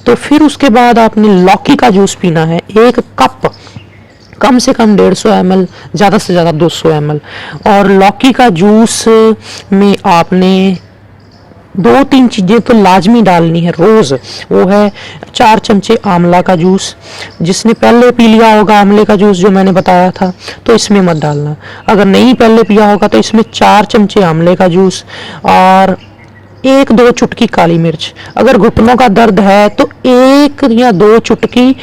तो फिर उसके बाद आपने लौकी का जूस पीना है, 1 कप, कम से कम 150 ml, ज़्यादा से ज़्यादा 200 ml। और लौकी का जूस में आपने 2-3 चीज़ें तो लाजमी डालनी है रोज़, वो है 4 चमचे आंवला का जूस, जिसने पहले पी लिया होगा आंवले का जूस जो मैंने बताया था तो इसमें मत डालना, अगर नहीं पहले पिया होगा तो इसमें 4 चमचे आंवले का जूस, और 1-2 चुटकी काली मिर्च। अगर घुटनों का दर्द है तो 1 या 2 चुटकी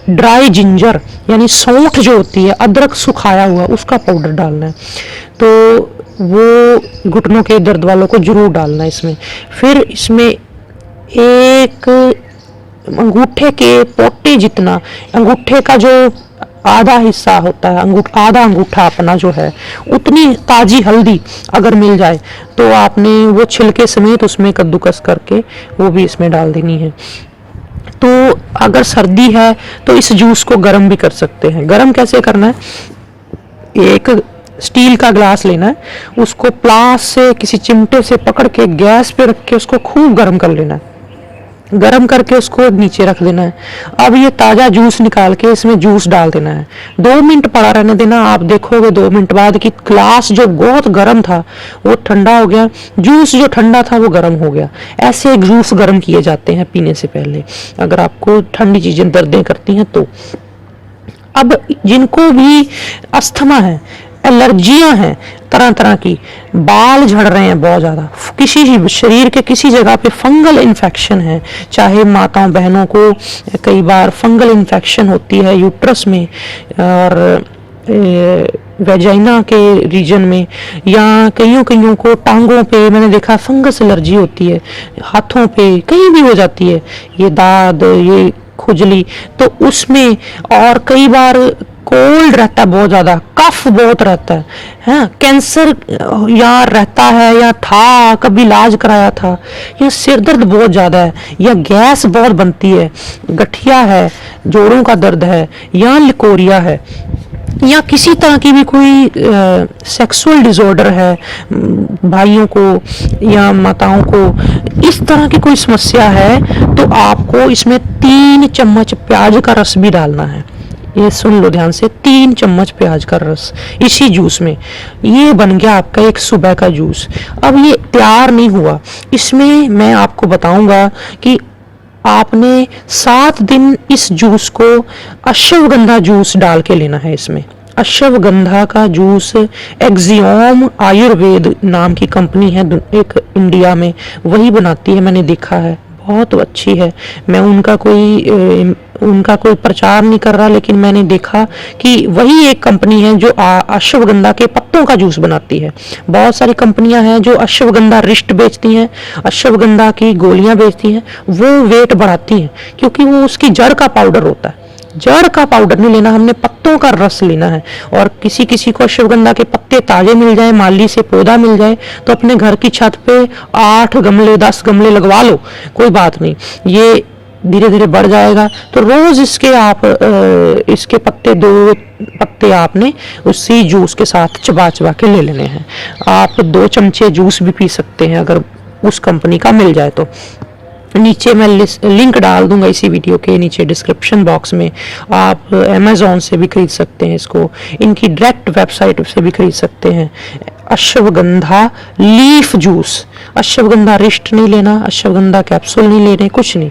ड्राई जिंजर, यानी सौंठ जो होती है, अदरक सुखाया हुआ, उसका पाउडर डालना है, तो वो घुटनों के दर्द वालों को जरूर डालना है इसमें। फिर इसमें एक अंगूठे के पोटे जितना, अंगूठे का जो आधा हिस्सा होता है, आधा अंगूठा अपना जो है, उतनी ताजी हल्दी अगर मिल जाए तो आपने वो छिलके समेत उसमें कद्दूकस करके वो भी इसमें डाल देनी है। तो अगर सर्दी है तो इस जूस को गर्म भी कर सकते हैं। गर्म कैसे करना है, एक स्टील का ग्लास लेना है, उसको प्लास से किसी चिमटे से पकड़ के गैस पे रख के उसको खूब गर्म कर लेना है, गर्म करके उसको नीचे रख देना है। अब ये ताज़ा जूस निकाल के इसमें जूस डाल देना है, 2 मिनट पड़ा रहने देना। आप देखोगे 2 मिनट बाद कि ग्लास जो बहुत गर्म था वो ठंडा हो गया, जूस जो ठंडा था वो गर्म हो गया। ऐसे जूस गर्म किए जाते हैं पीने से पहले, अगर आपको ठंडी चीज़ें दर्दें करती हैं तो। अब जिनको भी अस्थमा है, एलर्जियां हैं तरह तरह की, बाल झड़ रहे हैं बहुत ज़्यादा, किसी शरीर के किसी जगह पे फंगल इन्फेक्शन है, चाहे माताओं बहनों को कई बार फंगल इन्फेक्शन होती है यूट्रस में और वेजाइना के रीजन में, या कईयों को टांगों पे मैंने देखा फंगस एलर्जी होती है, हाथों पे कहीं भी हो जाती है, ये दाद, ये खुजली, तो उसमें और कई बार कोल्ड रहता है, बहुत ज़्यादा कफ बहुत रहता है, हाँ कैंसर या रहता है या था, कभी इलाज कराया था, या सिर दर्द बहुत ज़्यादा है, या गैस बहुत बनती है, गठिया है, जोड़ों का दर्द है, या लिकोरिया है, या किसी तरह की भी कोई सेक्सुअल डिसऑर्डर है भाइयों को या माताओं को, इस तरह की कोई समस्या है, तो आपको इसमें 3 चम्मच प्याज का रस भी डालना है। ये सुन लो ध्यान से, 3 चम्मच प्याज का रस इसी जूस में। ये बन गया आपका एक सुबह का जूस। अब ये तैयार नहीं हुआ, इसमें मैं आपको बताऊंगा कि आपने 7 दिन इस जूस को अश्वगंधा जूस डाल के लेना है। इसमें अश्वगंधा का जूस एक्सियोम आयुर्वेद नाम की कंपनी है एक इंडिया में, वही बनाती है, मैंने देखा है, बहुत अच्छी है। मैं उनका कोई प्रचार नहीं कर रहा, लेकिन मैंने देखा कि वही एक कंपनी है जो अश्वगंधा के पत्तों का जूस बनाती है। बहुत सारी कंपनियां हैं जो अश्वगंधा रिष्ट बेचती हैं, अश्वगंधा की गोलियां बेचती हैं, वो वेट बढ़ाती हैं क्योंकि वो उसकी जड़ का पाउडर होता है। जड़ का पाउडर नहीं लेना, हमने पत्तों का रस लेना है। और किसी किसी को अश्वगंधा के पत्ते ताजे मिल जाए, माली से पौधा मिल जाए, तो अपने घर की छत पे 8 गमले 10 गमले लगवा लो, कोई बात नहीं, ये धीरे धीरे बढ़ जाएगा। तो रोज इसके पत्ते 2 पत्ते आपने उसी जूस के साथ चबा चबा के ले लेने हैं। आप 2 चमचे जूस भी पी सकते हैं अगर उस कंपनी का मिल जाए तो। नीचे मैं लिंक डाल दूंगा इसी वीडियो के नीचे डिस्क्रिप्शन बॉक्स में। आप अमेज़ॉन से भी खरीद सकते हैं इसको, इनकी डायरेक्ट वेबसाइट से भी खरीद सकते हैं। अश्वगंधा लीफ जूस, अश्वगंधा रिष्ट नहीं लेना, अश्वगंधा कैप्सूल नहीं लेने, कुछ नहीं।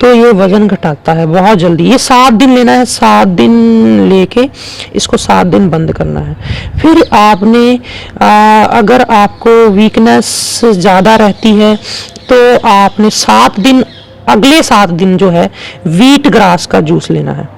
तो ये वजन घटाता है बहुत जल्दी। ये 7 दिन लेना है, 7 दिन लेके इसको 7 दिन बंद करना है। फिर आपने अगर आपको वीकनेस ज़्यादा रहती है तो आपने 7 दिन, अगले 7 दिन जो है व्हीट ग्रास का जूस लेना है।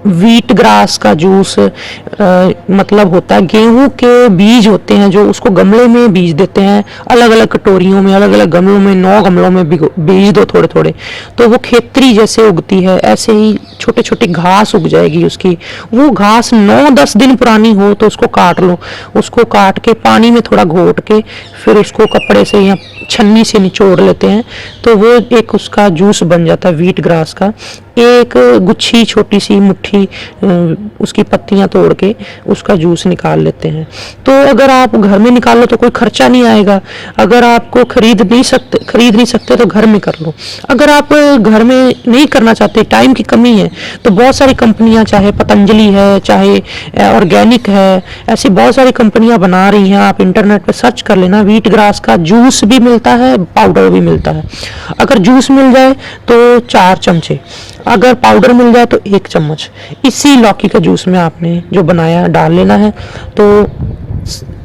व्हीट ग्रास का जूस मतलब होता है गेहूं के बीज होते हैं जो उसको गमले में बीज देते हैं, अलग अलग कटोरियों में, अलग अलग गमलों में, 9 गमलों में बीज दो थोड़े थोड़े, तो वो खेतरी जैसे उगती है, ऐसे ही छोटे छोटे घास उग जाएगी उसकी। वो घास 9-10 दिन पुरानी हो तो उसको काट लो, उसको काट के पानी में थोड़ा घोट के फिर उसको कपड़े से या छन्नी से निचोड़ लेते हैं, तो वो एक उसका जूस बन जाता है व्हीट ग्रास का। एक गुच्छी छोटी सी मुट्ठी उसकी पत्तियां तोड़ के उसका जूस निकाल लेते हैं। तो अगर आप घर में निकालो तो कोई खर्चा नहीं आएगा। अगर आपको खरीद नहीं सकते तो घर में कर लो। अगर आप घर में नहीं करना चाहते, टाइम की कमी है, तो बहुत सारी कंपनियां, चाहे पतंजलि है, चाहे ऑर्गेनिक है, ऐसी बहुत सारी कंपनियां बना रही हैं। आप इंटरनेट पे सर्च कर लेना, व्हीट ग्रास का जूस भी मिलता है, पाउडर भी मिलता है। अगर जूस मिल जाए तो 4 चमचे, अगर पाउडर मिल जाए तो 1 चम्मच इसी लौकी का जूस में आपने जो बनाया डाल लेना है। तो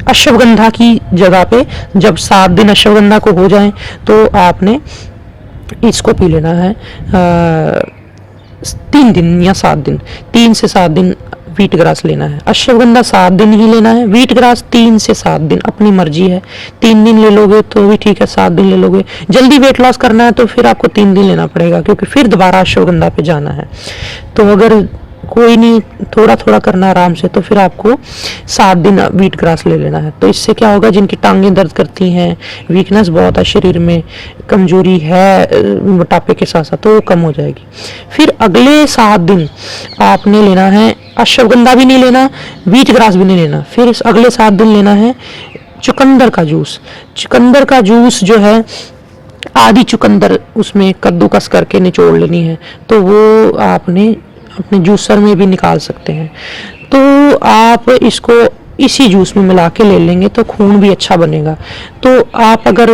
अश्वगंधा की जगह पे जब 7 दिन अश्वगंधा को हो जाए तो आपने इसको पी लेना है 3 दिन या 7 दिन, 3 से 7 दिन व्हीट ग्रास लेना है। अश्वगंधा 7 दिन ही लेना है, व्हीट ग्रास 3 से 7 दिन, अपनी मर्जी है। 3 दिन ले लोगे तो भी ठीक है, 7 दिन ले लोगे, जल्दी वेट लॉस करना है तो फिर आपको 3 दिन लेना पड़ेगा, क्योंकि फिर दोबारा अश्वगंधा पे जाना है। तो अगर कोई नहीं, थोड़ा थोड़ा करना आराम से, तो फिर आपको 7 दिन व्हीट ग्रास ले लेना है। तो इससे क्या होगा, जिनकी टांगें दर्द करती हैं, वीकनेस बहुत है शरीर में, कमजोरी है मोटापे के साथ साथ, तो वो कम हो जाएगी। फिर अगले 7 दिन आपने लेना है, अश्वगंधा भी नहीं लेना, व्हीट ग्रास भी नहीं लेना। फिर इस अगले 7 दिन लेना है चुकंदर का जूस। चुकंदर का जूस जो है, आधी चुकंदर उसमें कद्दूकस करके निचोड़ लेनी है, तो वो आपने अपने जूसर में भी निकाल सकते हैं। तो आप इसको इसी जूस में मिला के ले लेंगे तो खून भी अच्छा बनेगा। तो आप अगर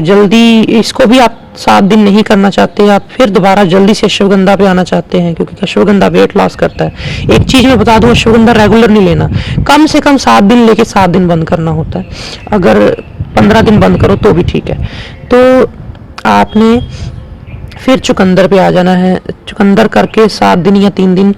जल्दी इसको भी आप 7 दिन नहीं करना चाहते, आप फिर दोबारा जल्दी से अश्वगंधा पे आना चाहते हैं, क्योंकि अश्वगंधा वेट लॉस करता है। एक चीज मैं बता दूं, अश्वगंधा रेगुलर नहीं लेना, कम से कम 7 दिन लेके 7 दिन बंद करना होता है। अगर 15 दिन बंद करो तो भी ठीक है। तो आपने फिर चुकंदर पे आ जाना है, चुकंदर करके 7 दिन या 3 दिन।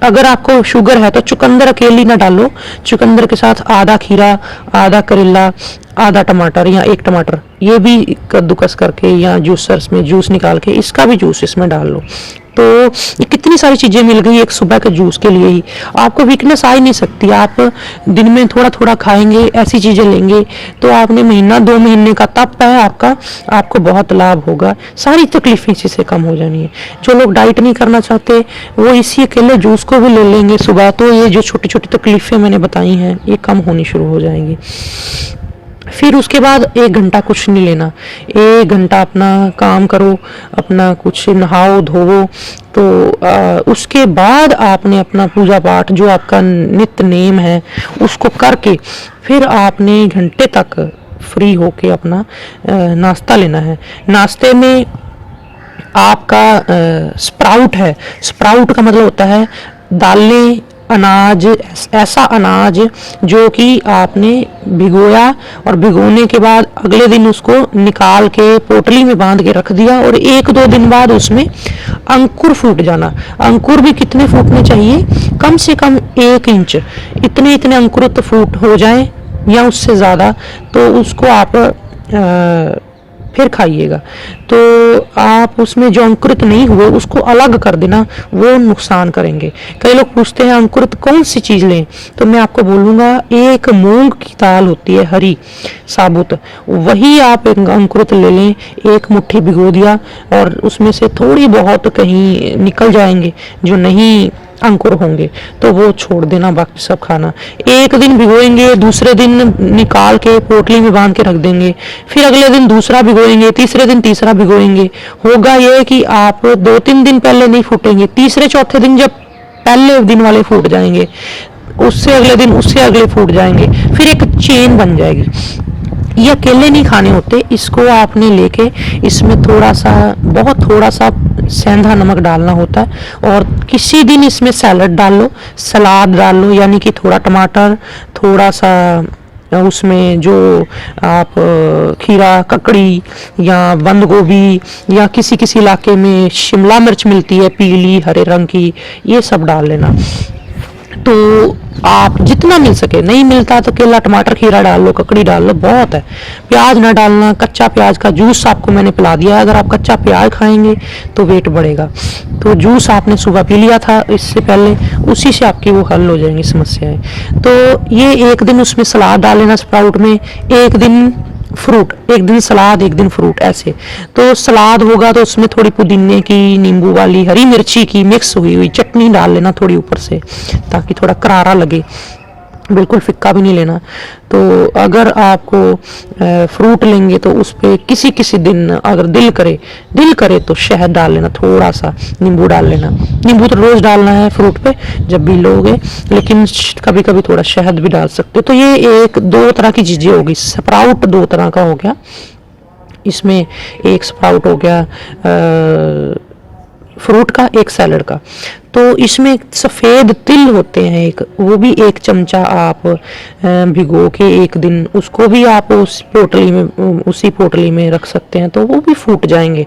अगर आपको शुगर है तो चुकंदर अकेली ना डालो, चुकंदर के साथ आधा खीरा, आधा करेला, आधा टमाटर या 1 टमाटर, ये भी कद्दूकस करके या जूसर्स में जूस निकाल के इसका भी जूस इसमें डाल लो। तो ये कितनी सारी चीज़ें मिल गई एक सुबह के जूस के लिए ही। आपको वीकनेस आ ही नहीं सकती। आप दिन में थोड़ा थोड़ा खाएंगे, ऐसी चीज़ें लेंगे तो आपने महीना 2 महीने का तप है आपका, आपको बहुत लाभ होगा। सारी तकलीफें इसी से कम हो जानी है। जो लोग डाइट नहीं करना चाहते वो इसी अकेले जूस को भी ले लेंगे सुबह, तो ये जो छोटी छोटी तकलीफें मैंने बताई हैं ये कम होनी शुरू हो जाएंगी। फिर उसके बाद 1 घंटा कुछ नहीं लेना, 1 घंटा अपना काम करो, अपना कुछ नहाओ धोवो। तो उसके बाद आपने अपना पूजा पाठ जो आपका नित्य नेम है उसको करके फिर आपने घंटे तक फ्री होके अपना नाश्ता लेना है। नाश्ते में आपका स्प्राउट है। स्प्राउट का मतलब होता है दालें, अनाज, ऐसा अनाज जो कि आपने भिगोया और भिगोने के बाद अगले दिन उसको निकाल के पोटली में बांध के रख दिया और 1-2 दिन बाद उसमें अंकुर फूट जाना। अंकुर भी कितने फूटने चाहिए? कम से कम 1 इंच, इतने इतने अंकुरित फूट हो जाए या उससे ज़्यादा, तो उसको आप फिर खाइएगा। तो आप उसमें जो अंकुरित नहीं हुए उसको अलग कर देना, वो नुकसान करेंगे। कई लोग पूछते हैं अंकुरित कौन सी चीज़ लें, तो मैं आपको बोलूँगा एक मूंग की दाल होती है हरी साबुत, वही आप एक अंकुरित ले लें। 1 मुट्ठी भिगो दिया और उसमें से थोड़ी बहुत कहीं निकल जाएंगे जो नहीं अंकुर होंगे तो वो छोड़ देना, बाकी सब खाना। 1 दिन भिगोएंगे, दूसरे दिन निकाल के पोटली में बांध के रख देंगे, फिर अगले दिन दूसरा भिगोएंगे, तीसरे दिन तीसरा भिगोएंगे। होगा ये कि आप 2-3 दिन पहले नहीं फूटेंगे, तीसरे चौथे दिन जब पहले दिन वाले फूट जाएंगे, उससे अगले दिन उससे अगले फूट जाएंगे, फिर एक चेन बन जाएगी। ये अकेले नहीं खाने होते, इसको आपने लेके इसमें थोड़ा सा, बहुत थोड़ा सा सेंधा नमक डालना होता है और किसी दिन इसमें सैलड डाल लो, सलाद डाल लो, यानी कि थोड़ा टमाटर, थोड़ा सा उसमें जो आप खीरा, ककड़ी या बंद गोभी या किसी किसी इलाके में शिमला मिर्च मिलती है पीली हरे रंग की, ये सब डाल लेना। तो आप जितना मिल सके, नहीं मिलता तो केला, टमाटर, खीरा डाल लो, ककड़ी डाल लो, बहुत है। प्याज ना डालना, कच्चा प्याज का जूस आपको मैंने पिला दिया है। अगर आप कच्चा प्याज खाएंगे तो वेट बढ़ेगा। तो जूस आपने सुबह पी लिया था इससे पहले, उसी से आपकी वो हल हो जाएंगी समस्याएं। तो ये 1 दिन उसमें सलाद डाल लेना स्प्राउट में, 1 दिन फ्रूट, 1 दिन सलाद 1 दिन फ्रूट, ऐसे। तो सलाद होगा तो उसमें थोड़ी पुदीने की, नींबू वाली, हरी मिर्ची की मिक्स हुई हुई चटनी डाल लेना थोड़ी ऊपर से, ताकि थोड़ा करारा लगे, बिल्कुल फिक्का भी नहीं लेना। तो अगर आपको फ्रूट लेंगे तो उस पर किसी किसी दिन अगर दिल करे तो शहद डाल लेना, थोड़ा सा नींबू डाल लेना। नींबू तो रोज डालना है फ्रूट पे जब भी लोगे, लेकिन कभी कभी थोड़ा शहद भी डाल सकते हो। तो ये 1-2 तरह की चीजें होगी। स्प्राउट 2 तरह का हो गया, इसमें एक स्प्राउट हो गया फ्रूट का, एक सैलड का। तो इसमें सफ़ेद तिल होते हैं एक, वो भी 1 चमचा आप भिगो के 1 दिन उसको भी आप उसी पोटली में रख सकते हैं, तो वो भी फूट जाएंगे।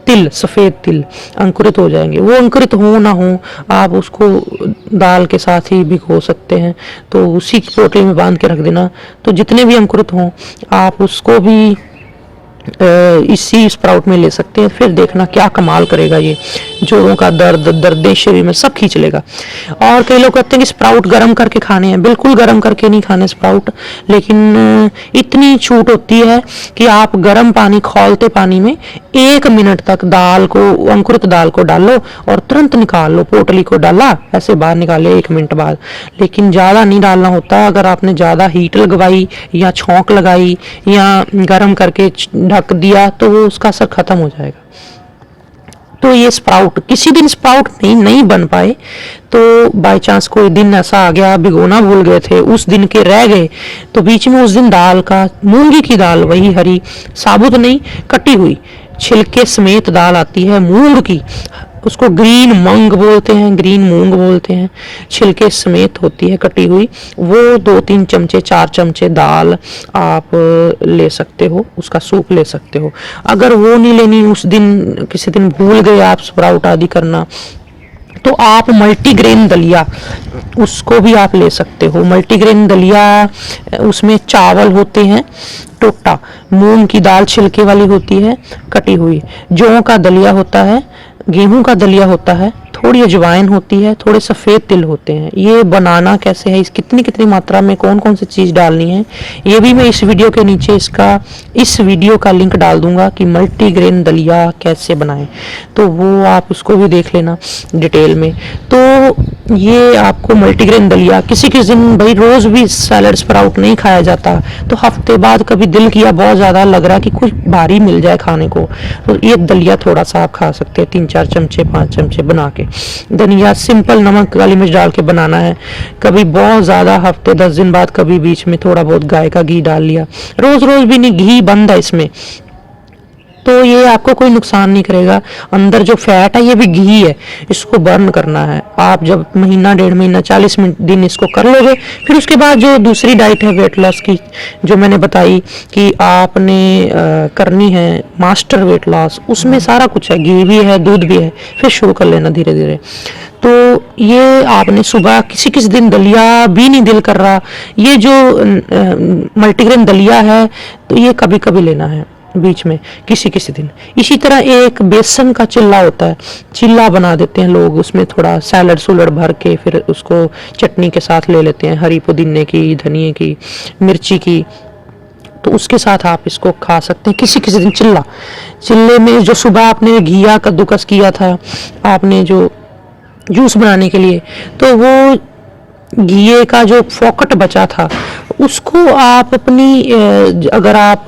तिल, सफ़ेद तिल अंकुरित हो जाएंगे। वो अंकुरित हो ना हो आप उसको दाल के साथ ही भिगो सकते हैं, तो उसी पोटली में बांध के रख देना। तो जितने भी अंकुरित हों आप उसको भी इसी स्प्राउट में ले सकते हैं। फिर देखना क्या कमाल करेगा, ये जोड़ों का दर्द शरीर में सब खींच लेगा। और कई लोग कहते हैं कि स्प्राउट गर्म करके खाने हैं, बिल्कुल गर्म करके नहीं खाने स्प्राउट, लेकिन इतनी छूट होती है कि आप गर्म पानी, खौलते पानी में 1 मिनट तक दाल को, अंकुरित दाल को डालो और तुरंत निकाल लो। पोटली को डाला ऐसे बाहर निकाले 1 मिनट बाद, लेकिन ज़्यादा नहीं डालना होता। अगर आपने ज़्यादा हीट लगवाई या छौंक लगाई या गर्म करके ढक दिया तो वो उसका असर खत्म हो जाएगा। तो ये स्प्राउट, किसी दिन स्प्राउट नहीं बन पाए तो बाय चांस कोई दिन ऐसा आ गया, भिगोना भूल गए थे, उस दिन के रह गए, तो बीच में उस दिन दाल का, मूंगी की दाल, वही हरी साबुत नहीं, कटी हुई छिलके समेत दाल आती है मूंग की, उसको ग्रीन मंग बोलते हैं, ग्रीन मूंग बोलते हैं, छिलके समेत होती है कटी हुई, वो 2-3 चमचे 4 चमचे दाल आप ले सकते हो, उसका सूप ले सकते हो। अगर वो नहीं लेनी, उस दिन किसी दिन भूल गए आप स्प्राउट आदि करना, तो आप मल्टीग्रेन दलिया, उसको भी आप ले सकते हो। मल्टीग्रेन दलिया, उसमें चावल होते हैं टोटा, मूंग की दाल छिलके वाली होती है कटी हुई, जौ का दलिया होता है, गेहूं का दलिया होता है, थोड़ी अजवाइन होती है, थोड़े सफ़ेद तिल होते हैं। ये बनाना कैसे है, इस कितनी कितनी मात्रा में कौन कौन सी चीज़ डालनी है, ये भी मैं इस वीडियो के नीचे इस वीडियो का लिंक डाल दूंगा कि मल्टीग्रेन दलिया कैसे बनाएं, तो वो आप उसको भी देख लेना डिटेल में। तो ये आपको मल्टीग्रेन दलिया, किसी किसी दिन भाई रोज़ भी सैलड स्प्राउट नहीं खाया जाता, तो हफ्ते बाद कभी दिल किया बहुत ज़्यादा लग रहा है कि कुछ भारी मिल जाए खाने को, तो ये दलिया थोड़ा सा आप खा सकते हैं, 3-4 चमचे 5 चमचे बना के। धनिया सिंपल नमक काली मिर्च डाल के बनाना है। कभी बहुत ज़्यादा हफ्ते 10 दिन बाद कभी बीच में थोड़ा बहुत गाय का घी डाल लिया, रोज़ रोज़ भी नहीं, घी बंद है इसमें, तो ये आपको कोई नुकसान नहीं करेगा। अंदर जो फैट है ये भी घी है, इसको बर्न करना है। आप जब महीना 1.5 महीना 40 दिन इसको कर लोगे, फिर उसके बाद जो दूसरी डाइट है वेट लॉस की, जो मैंने बताई कि आपने करनी है मास्टर वेट लॉस, उसमें सारा कुछ है, घी भी है, दूध भी है, फिर शुरू कर लेना धीरे धीरे। तो ये आपने सुबह किसी किसी दिन दलिया भी नहीं दिल कर रहा, ये जो मल्टीग्रेन दलिया है तो ये कभी कभी लेना है बीच में किसी किसी दिन। इसी तरह एक बेसन का चिल्ला होता है, चिल्ला बना देते हैं लोग, उसमें थोड़ा सैलड सुलड़ भर के फिर उसको चटनी के साथ ले लेते हैं, हरी पुदीने की, धनिए की, मिर्ची की, तो उसके साथ आप इसको खा सकते हैं किसी किसी दिन। चिल्ले में जो सुबह आपने घिया कद्दूकस किया था आपने जो जूस बनाने के लिए, तो वो घिए का जो फोकट बचा था उसको आप अपनी अगर आप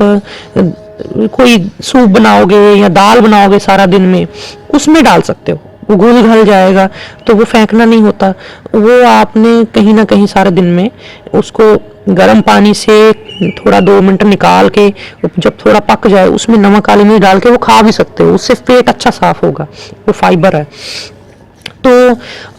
कोई सूप बनाओगे या दाल बनाओगे सारा दिन में, उसमें डाल सकते हो, वो घुल घल जाएगा, तो वो फेंकना नहीं होता। वो आपने कहीं ना कहीं सारे दिन में उसको गर्म पानी से थोड़ा 2 मिनट निकाल के, जब थोड़ा पक जाए उसमें नमक काली मिर्च डाल के वो खा भी सकते हो, उससे पेट अच्छा साफ होगा, वो फाइबर है। तो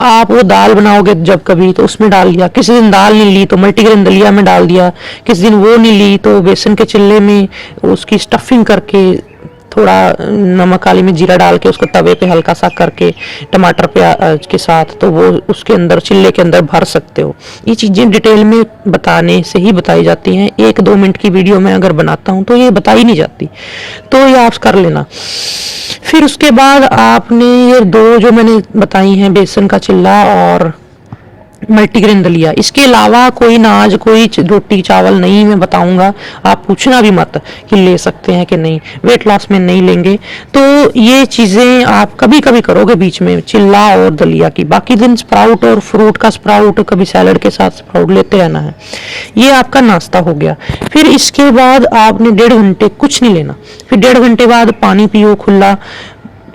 आप वो दाल बनाओगे जब कभी तो उसमें डाल दिया, किसी दिन दाल नहीं ली तो मल्टीग्रेन दलिया में डाल दिया, किसी दिन वो नहीं ली तो बेसन के चिल्ले में उसकी स्टफिंग करके थोड़ा नमक काली में जीरा डाल के उसको तवे पे हल्का सा करके टमाटर प्याज के साथ, तो वो उसके अंदर चिल्ले के अंदर भर सकते हो। ये चीज़ें डिटेल में बताने से ही बताई जाती हैं, 1-2 मिनट की वीडियो में अगर बनाता हूँ तो ये बताई नहीं जाती, तो ये आप कर लेना। फिर उसके बाद आपने ये 2 जो मैंने बताई हैं, बेसन का चिल्ला और मल्टीग्रेन दलिया, इसके अलावा कोई अनाज, कोई रोटी चावल नहीं मैं बताऊंगा, आप पूछना भी मत कि ले सकते हैं कि नहीं, वेट लॉस में नहीं लेंगे। तो ये चीज़ें आप कभी कभी करोगे बीच में, चिल्ला और दलिया की, बाकी दिन स्प्राउट और फ्रूट का स्प्राउट, कभी सैलड के साथ स्प्राउट लेते रहना है। ये आपका नाश्ता हो गया। फिर इसके बाद आपने 1.5 घंटे कुछ नहीं लेना, फिर 1.5 घंटे बाद पानी पियो खुला,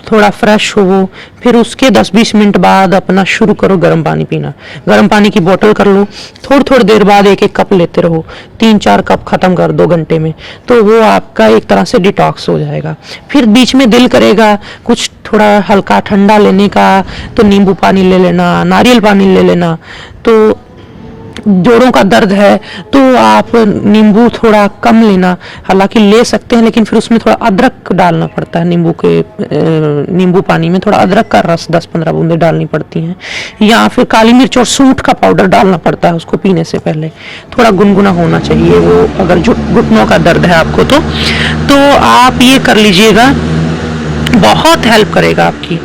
थोड़ा फ्रेश हो, फिर उसके 10-20 मिनट बाद अपना शुरू करो गर्म पानी पीना। गर्म पानी की बोतल कर लो, थोड़ी थोड़ी देर बाद 1-1 कप लेते रहो, 3-4 कप खत्म कर 2 घंटे में, तो वो आपका एक तरह से डिटॉक्स हो जाएगा। फिर बीच में दिल करेगा कुछ थोड़ा हल्का ठंडा लेने का, तो नींबू पानी ले लेना, नारियल पानी ले लेना। तो जोड़ों का दर्द है तो आप नींबू थोड़ा कम लेना, हालांकि ले सकते हैं लेकिन फिर उसमें थोड़ा अदरक डालना पड़ता है, नींबू पानी में थोड़ा अदरक का रस 10-15 बूंदें डालनी पड़ती हैं, या फिर काली मिर्च और सूंठ का पाउडर डालना पड़ता है उसको पीने से पहले। थोड़ा गुनगुना होना चाहिए वो, अगर घुटनों का दर्द है आपको तो आप ये कर लीजिएगा, बहुत हेल्प करेगा आपकी।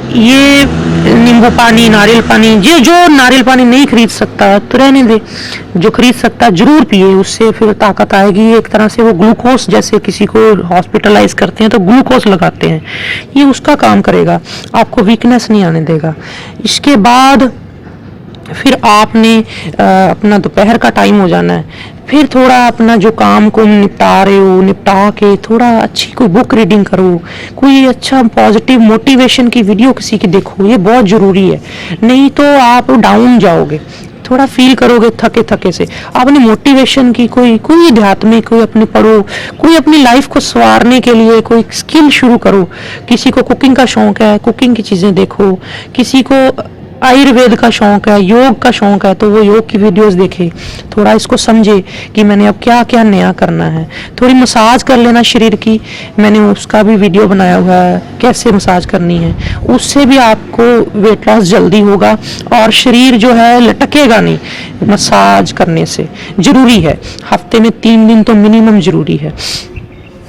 ये नींबू पानी, नारियल पानी, जो नारियल पानी नहीं खरीद सकता तो रहने दे, जो खरीद सकता जरूर पिए, उससे फिर ताकत आएगी। एक तरह से वो ग्लूकोज, जैसे किसी को हॉस्पिटलाइज करते हैं तो ग्लूकोज लगाते हैं, ये उसका काम करेगा, आपको वीकनेस नहीं आने देगा। इसके बाद फिर आपने अपना दोपहर का टाइम हो जाना है, फिर थोड़ा अपना जो काम को निपटा रहे हो निपटा के थोड़ा अच्छी कोई बुक रीडिंग करो, कोई अच्छा पॉजिटिव मोटिवेशन की वीडियो किसी की देखो, ये बहुत ज़रूरी है, नहीं तो आप डाउन जाओगे, थोड़ा फील करोगे थके थके से। आपने मोटिवेशन की कोई आध्यात्मिक, कोई अपने पढ़ो, कोई अपनी लाइफ को संवारने के लिए कोई स्किल शुरू करो। किसी को कुकिंग का शौक है, कुकिंग की चीज़ें देखो, किसी को आयुर्वेद का शौक है, योग का शौक है, तो वो योग की वीडियोस देखे, थोड़ा इसको समझे कि मैंने अब क्या क्या नया करना है। थोड़ी मसाज कर लेना शरीर की, मैंने उसका भी वीडियो बनाया हुआ है कैसे मसाज करनी है, उससे भी आपको वेट लॉस जल्दी होगा और शरीर जो है लटकेगा नहीं। मसाज करने से ज़रूरी है, हफ्ते में 3 दिन तो मिनिमम ज़रूरी है।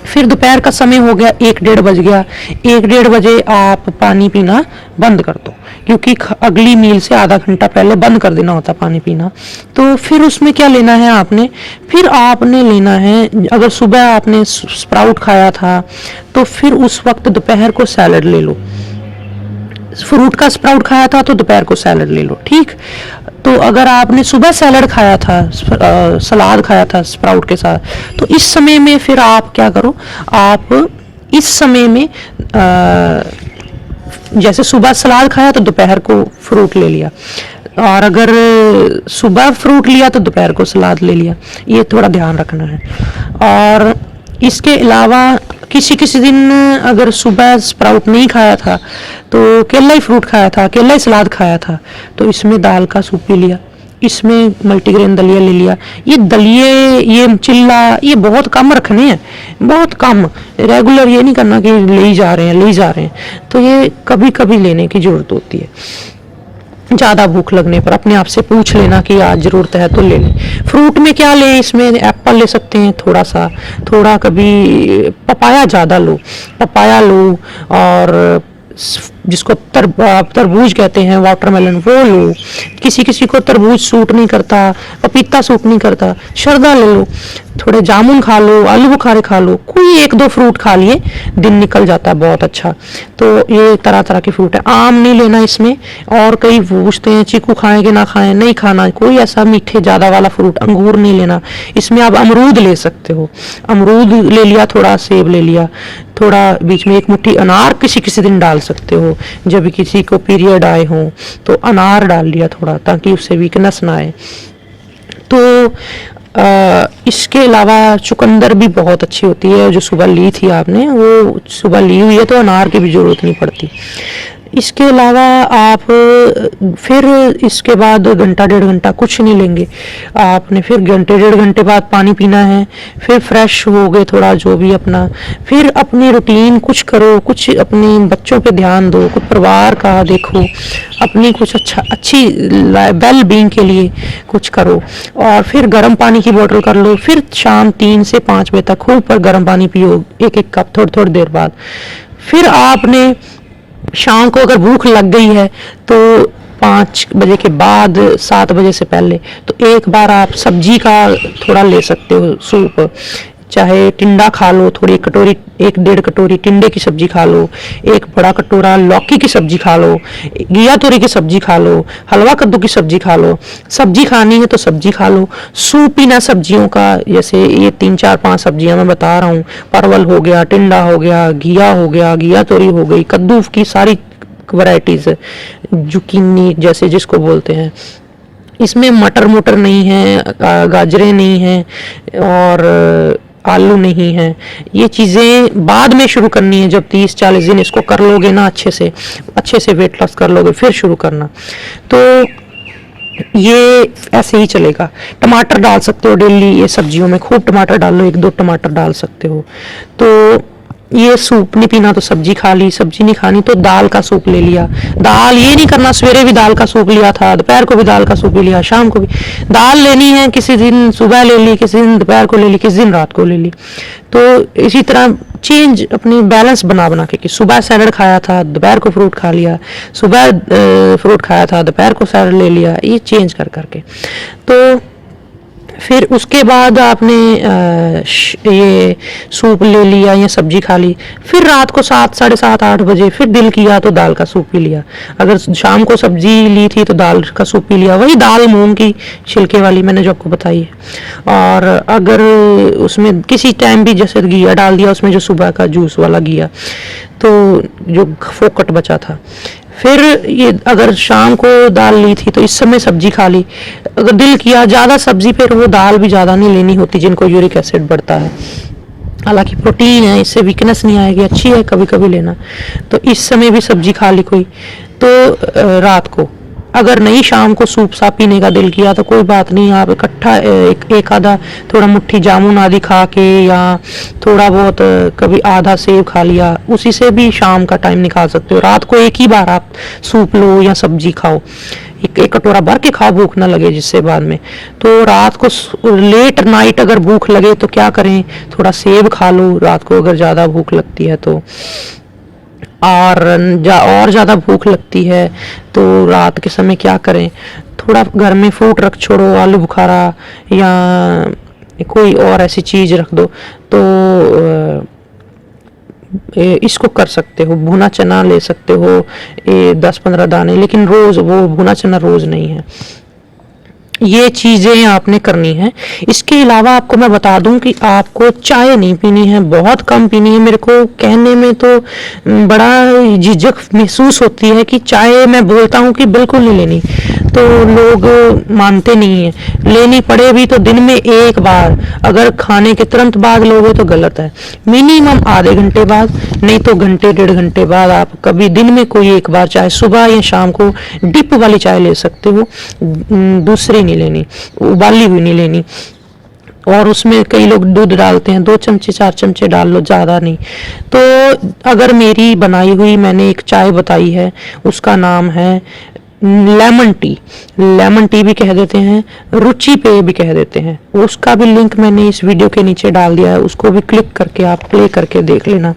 फिर दोपहर का समय हो गया, 1-1:30 बज गया, 1-1:30 बजे आप पानी पीना बंद कर दो, क्योंकि अगली मील से आधा घंटा पहले बंद कर देना होता पानी पीना। तो फिर उसमें क्या लेना है आपने, फिर आपने लेना है, अगर सुबह आपने स्प्राउट खाया था तो फिर उस वक्त दोपहर को सैलड ले लो। फ्रूट का स्प्राउट खाया था तो दोपहर को सैलड ले लो, ठीक। तो अगर आपने सुबह सैलड खाया था, सलाद खाया था स्प्राउट के साथ, तो इस समय में फिर आप क्या करो, आप इस समय में जैसे सुबह सलाद खाया तो दोपहर को फ्रूट ले लिया, और अगर सुबह फ्रूट लिया तो दोपहर को सलाद ले लिया, ये थोड़ा ध्यान रखना है। और इसके अलावा किसी किसी दिन अगर सुबह स्प्राउट नहीं खाया था तो केला ही फ्रूट खाया था, केला ही सलाद खाया था, तो इसमें दाल का सूप पी लिया, इसमें मल्टीग्रेन दलिया ले लिया। ये दलिए, ये चिल्ला, ये बहुत कम रखने हैं, बहुत कम, रेगुलर ये नहीं करना कि ले ही जा रहे हैं, ले ही जा रहे हैं। तो ये कभी कभी लेने की जरूरत होती है। ज़्यादा भूख लगने पर अपने आप से पूछ लेना कि आज ज़रूरत है तो ले लें। फ्रूट में क्या लें, इसमें एप्पल ले सकते हैं थोड़ा सा, थोड़ा कभी पपाया ज़्यादा लो, पपाया लो, और जिसको तरबूज कहते हैं, वाटरमेलन, वो लो। किसी किसी को तरबूज सूट नहीं करता, पपीता सूट नहीं करता, शरदा ले लो, थोड़े जामुन खा लो, आलू बुखारे खा लो, कोई 1-2 फ्रूट खा लिए दिन निकल जाता है बहुत अच्छा। तो ये तरह तरह के फ्रूट है। आम नहीं लेना इसमें, और कई पूछते हैं चीकू खाएं कि ना खाएं, नहीं खाना कोई ऐसा मीठे ज़्यादा वाला फ्रूट। अंगूर नहीं लेना इसमें, आप अमरूद ले सकते हो, अमरूद ले लिया, थोड़ा सेब ले लिया, थोड़ा बीच में 1 मुट्ठी अनार किसी किसी दिन डाल सकते हो, जब किसी को पीरियड आए हों तो अनार डाल लिया थोड़ा, ताकि उससे वीकनेस ना आए। तो इसके अलावा चुकंदर भी बहुत अच्छी होती है, जो सुबह ली थी आपने, वो सुबह ली हुई है तो अनार की भी जरूरत नहीं पड़ती। इसके अलावा आप फिर इसके बाद घंटा 1.5 घंटा कुछ नहीं लेंगे, आपने फिर घंटे 1.5 घंटे बाद पानी पीना है, फिर फ्रेश हो गए थोड़ा जो भी अपना, फिर अपनी रूटीन कुछ करो, कुछ अपने बच्चों पे ध्यान दो, कुछ परिवार का देखो, अपनी कुछ अच्छी वेल बीइंग के लिए कुछ करो, और फिर गर्म पानी की बोतल कर लो। फिर शाम 3 से 5 बजे तक खूब पर गर्म पानी पियो, 1-1 कप थोड़ी थोड़ी देर बाद। फिर आपने शाम को अगर भूख लग गई है तो 5 बजे के बाद, 7 बजे से पहले, तो एक बार आप सब्जी का थोड़ा ले सकते हो सूप, चाहे टिंडा खा लो, थोड़ी कटोरी, 1-1.5 कटोरी टिंडे की सब्जी खा लो, 1 बड़ा कटोरा लौकी की सब्जी खा लो, घिया तोरी की सब्जी खा लो, हलवा कद्दू की सब्जी खा लो। सब्जी खानी है तो सब्जी खा लो, सूप पीना सब्जियों का, जैसे ये 3-4-5 सब्जियां मैं बता रहा हूँ, परवल हो गया, टिंडा हो गया, घिया हो गया, घिया तोरी हो गई, कद्दू की सारी वैरायटीज, जुकीनी जैसे जिसको बोलते हैं। इसमें मटर मुटर नहीं है, गाजरें नहीं है, और आलू नहीं है। ये चीज़ें बाद में शुरू करनी है, जब 30-40 दिन इसको कर लोगे ना, अच्छे से वेट लॉस कर लोगे, फिर शुरू करना। तो ये ऐसे ही चलेगा। टमाटर डाल सकते हो डेली, ये सब्जियों में खूब टमाटर डाल लो, 1-2 टमाटर डाल सकते हो। तो ये सूप नहीं पीना तो सब्जी खा ली, सब्जी नहीं खानी तो दाल का सूप ले लिया। दाल ये नहीं करना सवेरे भी दाल का सूप लिया था, दोपहर को भी दाल का सूप लिया, शाम को भी दाल लेनी है, किसी दिन सुबह ले ली, किसी दिन दोपहर को ले ली, किसी दिन रात को ले ली। तो इसी तरह चेंज, अपनी बैलेंस बना बना के, कि सुबह सैलड खाया था, दोपहर को फ्रूट खा लिया, सुबह फ्रूट खाया था, दोपहर को सैलड ले लिया, ये चेंज कर करके। तो फिर उसके बाद आपने ये सूप ले लिया या सब्जी खा ली, फिर रात को 7, 7:30, 8 बजे फिर दिल किया तो दाल का सूप पी लिया। अगर शाम को सब्जी ली थी तो दाल का सूप पी लिया, वही दाल मूंग की छिलके वाली मैंने जो आपको बताई है। और अगर उसमें किसी टाइम भी जैसे घिया डाल दिया उसमें, जो सुबह का जूस वाला घिया, तो जो फोकट बचा था। फिर ये अगर शाम को दाल ली थी तो इस समय सब्जी खा ली। अगर दिल किया ज़्यादा सब्जी, फिर वो दाल भी ज़्यादा नहीं लेनी होती जिनको यूरिक एसिड बढ़ता है, हालांकि प्रोटीन है, इससे वीकनेस नहीं आएगी, अच्छी है कभी कभी लेना। तो इस समय भी सब्जी खा ली कोई, तो रात को अगर नहीं शाम को सूप सा पीने का दिल किया तो कोई बात नहीं, आप इकट्ठा एक आधा थोड़ा मुट्ठी जामुन आदि खा के, या थोड़ा बहुत कभी आधा सेब खा लिया, उसी से भी शाम का टाइम निकाल सकते हो। रात को एक ही बार आप सूप लो या सब्जी खाओ, एक कटोरा भर के खाओ, भूख ना लगे जिससे बाद में। तो रात को लेट नाइट अगर भूख लगे तो क्या करें, थोड़ा सेब खा लो रात को अगर ज़्यादा भूख लगती है तो। और ज़्यादा भूख लगती है तो रात के समय क्या करें, थोड़ा घर में फ्रूट रख छोड़ो, आलू बुखारा या कोई और ऐसी चीज़ रख दो। तो इसको कर सकते हो, भुना चना ले सकते हो 10-15 दाने, लेकिन रोज़ वो भुना चना रोज़ नहीं है। ये चीज़ें आपने करनी है। इसके अलावा आपको मैं बता दूं कि आपको चाय नहीं पीनी है, बहुत कम पीनी है। मेरे को कहने में तो बड़ा झिझक महसूस होती है कि चाय मैं बोलता हूँ कि बिल्कुल नहीं लेनी, तो लोग मानते नहीं हैं। लेनी पड़े भी तो दिन में एक बार, अगर खाने के तुरंत बाद लोगे तो गलत है। मिनिमम आधे घंटे बाद, नहीं तो घंटे 1.5 घंटे बाद आप कभी दिन में कोई एक बार, चाहे सुबह या शाम को, डिप वाली चाय ले सकते हो। दूसरी नहीं लेनी, उबाली हुई नहीं लेनी। और उसमें कई लोग दूध डालते हैं, 2 चमचे 4 चमचे डाल लो, ज़्यादा नहीं। तो अगर मेरी बनाई हुई मैंने एक चाय बताई है, उसका नाम है लेमन टी। लेमन टी भी कह देते हैं, रुचि पेय भी कह देते हैं। उसका भी लिंक मैंने इस वीडियो के नीचे डाल दिया है, उसको भी क्लिक करके आप प्ले करके देख लेना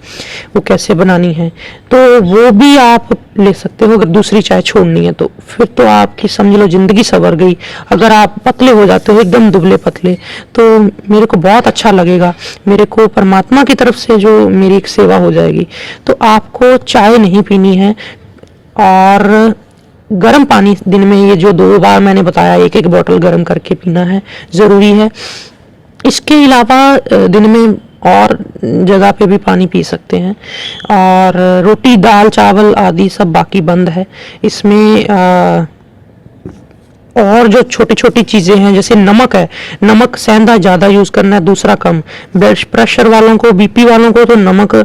वो कैसे बनानी है। तो वो भी आप ले सकते हो अगर दूसरी चाय छोड़नी है तो। फिर तो आपकी समझ लो जिंदगी संवर गई। अगर आप पतले हो जाते हो, एकदम दुबले पतले, तो मेरे को बहुत अच्छा लगेगा, मेरे को परमात्मा की तरफ से जो मेरी एक सेवा हो जाएगी। तो आपको चाय नहीं पीनी है, और गर्म पानी दिन में, ये जो 2 बार मैंने बताया, 1-1 बोतल गर्म करके पीना है, ज़रूरी है। इसके अलावा दिन में और जगह पे भी पानी पी सकते हैं। और रोटी दाल चावल आदि सब बाकी बंद है इसमें। और जो छोटी छोटी चीज़ें हैं, जैसे नमक है, नमक सेंधा ज़्यादा यूज़ करना है, दूसरा कम। ब्लड प्रेशर वालों को, बीपी वालों को तो नमक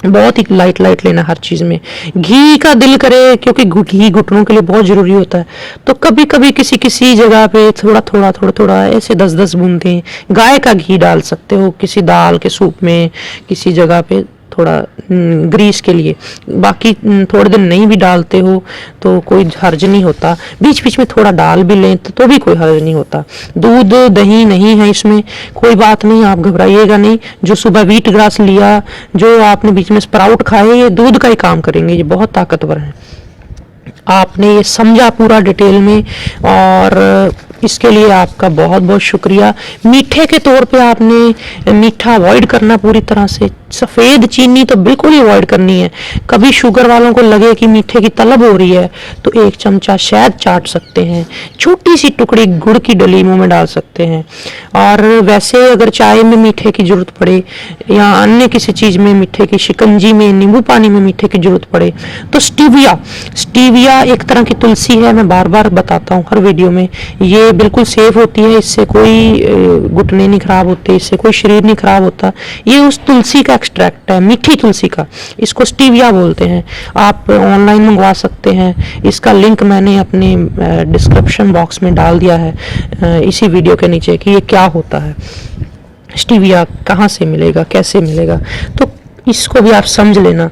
बहुत ही लाइट लेना हर चीज़ में। घी का दिल करे, क्योंकि घी घुटनों के लिए बहुत ज़रूरी होता है, तो कभी कभी किसी जगह पे थोड़ा ऐसे 10-10 बूंदें गाय का घी डाल सकते हो किसी दाल के सूप में, किसी जगह पे थोड़ा ग्रीस के लिए। बाकी थोड़े दिन नहीं भी डालते हो तो कोई हर्ज नहीं होता, बीच बीच में थोड़ा डाल भी लें तो भी कोई हर्ज नहीं होता। दूध दही नहीं है इसमें, कोई बात नहीं, आप घबराइएगा नहीं। जो सुबह व्हीट ग्रास लिया, जो आपने बीच में स्प्राउट खाए, ये दूध का ही काम करेंगे, ये बहुत ताकतवर है। आपने ये समझा पूरा डिटेल में, और इसके लिए आपका बहुत बहुत शुक्रिया। मीठे के तौर पे आपने मीठा अवॉइड करना पूरी तरह से, सफ़ेद चीनी तो बिल्कुल ही अवॉइड करनी है। कभी शुगर वालों को लगे कि मीठे की तलब हो रही है तो 1 चमचा शहद चाट सकते हैं, छोटी सी टुकड़ी गुड़ की डली मुंह में डाल सकते हैं। और वैसे अगर चाय में मीठे की जरूरत पड़े या अन्य किसी चीज़ में मीठे की, शिकंजी में, नींबू पानी में मीठे की जरूरत पड़े तो स्टीविया एक तरह की तुलसी है, मैं बार बार बताता हूँ हर वीडियो में। ये बिल्कुल सेफ होती है, इससे कोई घुटने नहीं खराब होते, इससे कोई शरीर नहीं खराब होता। ये उस तुलसी का एक्सट्रैक्ट है, मीठी तुलसी का, इसको स्टीविया बोलते हैं। आप ऑनलाइन मंगवा सकते हैं, इसका लिंक मैंने अपने डिस्क्रिप्शन बॉक्स में डाल दिया है इसी वीडियो के नीचे कि ये क्या होता है, स्टीविया कहाँ से मिलेगा, कैसे मिलेगा, तो इसको भी आप समझ लेना।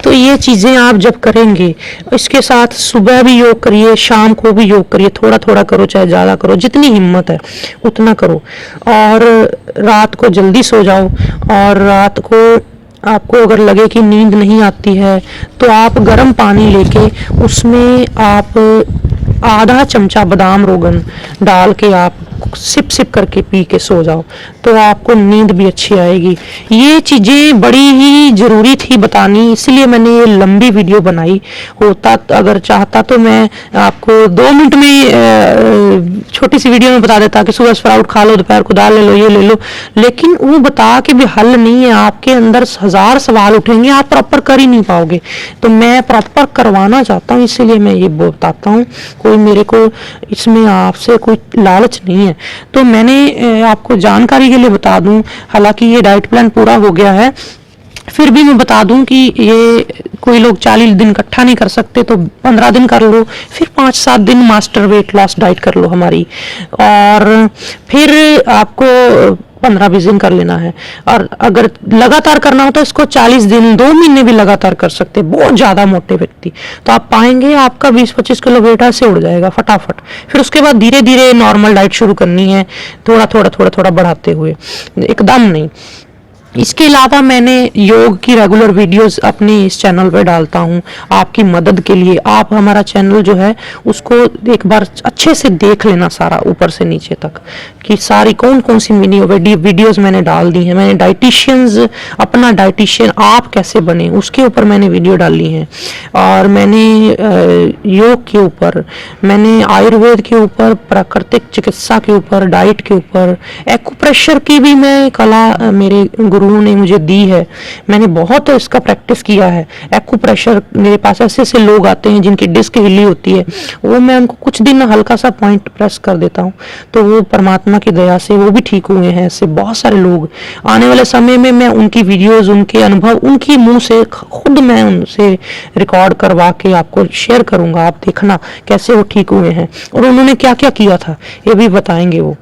तो ये चीज़ें आप जब करेंगे, इसके साथ सुबह भी योग करिए, शाम को भी योग करिए, थोड़ा थोड़ा करो चाहे ज़्यादा करो, जितनी हिम्मत है उतना करो। और रात को जल्दी सो जाओ, और रात को आपको अगर लगे कि नींद नहीं आती है तो आप गर्म पानी लेके उसमें आप आधा चमचा बादाम रोगन डाल के आप सिप करके पी के सो जाओ, तो आपको नींद भी अच्छी आएगी। ये चीज़ें बड़ी ही ज़रूरी थी बतानी, इसलिए मैंने ये लंबी वीडियो बनाई। होता अगर चाहता तो मैं आपको 2 मिनट में छोटी सी वीडियो में बता देता कि सुबह स्प्राउट खा लो, दोपहर को दाल ले लो, ये ले लो, लेकिन वो बता के भी हल नहीं है। आपके अंदर 1000 सवाल उठेंगे, आप प्रॉपर कर ही नहीं पाओगे। तो मैं प्रॉपर करवाना चाहता हूँ, इसीलिए मैं ये बताता हूँ। कोई मेरे को इसमें आपसे कोई लालच नहीं है। तो मैंने आपको जानकारी के लिए बता दूं, हालांकि ये डाइट प्लान पूरा हो गया है, फिर भी मैं बता दूं कि ये कोई लोग 40 दिन इकट्ठा नहीं कर सकते तो 15 दिन कर लो, फिर 5-7 दिन मास्टर वेट लॉस डाइट कर लो हमारी, और फिर आपको 15-20 दिन कर लेना है। और अगर लगातार करना हो तो इसको 40 दिन 2 महीने भी लगातार कर सकते हैं। बहुत ज़्यादा मोटे व्यक्ति तो आप पाएंगे आपका 20-25 किलो वेट ऐसे उड़ जाएगा फटाफट। फिर उसके बाद धीरे धीरे नॉर्मल डाइट शुरू करनी है, थोड़ा थोड़ा बढ़ाते हुए, एकदम नहीं। इसके अलावा मैंने योग की रेगुलर वीडियोस अपने इस चैनल पर डालता हूँ आपकी मदद के लिए। आप हमारा चैनल जो है उसको एक बार अच्छे से देख लेना सारा ऊपर से नीचे तक कि सारी कौन कौन सी वीडियोस मैंने डाल दी हैं। मैंने डाइटिशियंस, अपना डाइटिशियन आप कैसे बने उसके ऊपर मैंने वीडियो डाली है, और मैंने योग के ऊपर, मैंने आयुर्वेद के ऊपर, प्राकृतिक चिकित्सा के ऊपर, डाइट के ऊपर, एक्यूप्रेशर की भी मैं कला मेरे गुरुओं ने मुझे दी है। मैंने बहुत इसका प्रैक्टिस किया है। एक्यूप्रेशर मेरे पास ऐसे ऐसे लोग आते हैं जिनकी डिस्क हिली होती है, वो मैं उनको कुछ दिन हल्का सा पॉइंट प्रेस कर देता हूँ तो वो परमात्मा की दया से वो भी ठीक हुए हैं। ऐसे बहुत सारे लोग, आने वाले समय में मैं उनकी वीडियोस, उनके अनुभव, उनकी मुंह से खुद मैं उनसे रिकॉर्ड करवा के आपको शेयर करूंगा। आप देखना कैसे वो ठीक हुए हैं और उन्होंने क्या क्या किया था ये भी बताएंगे वो।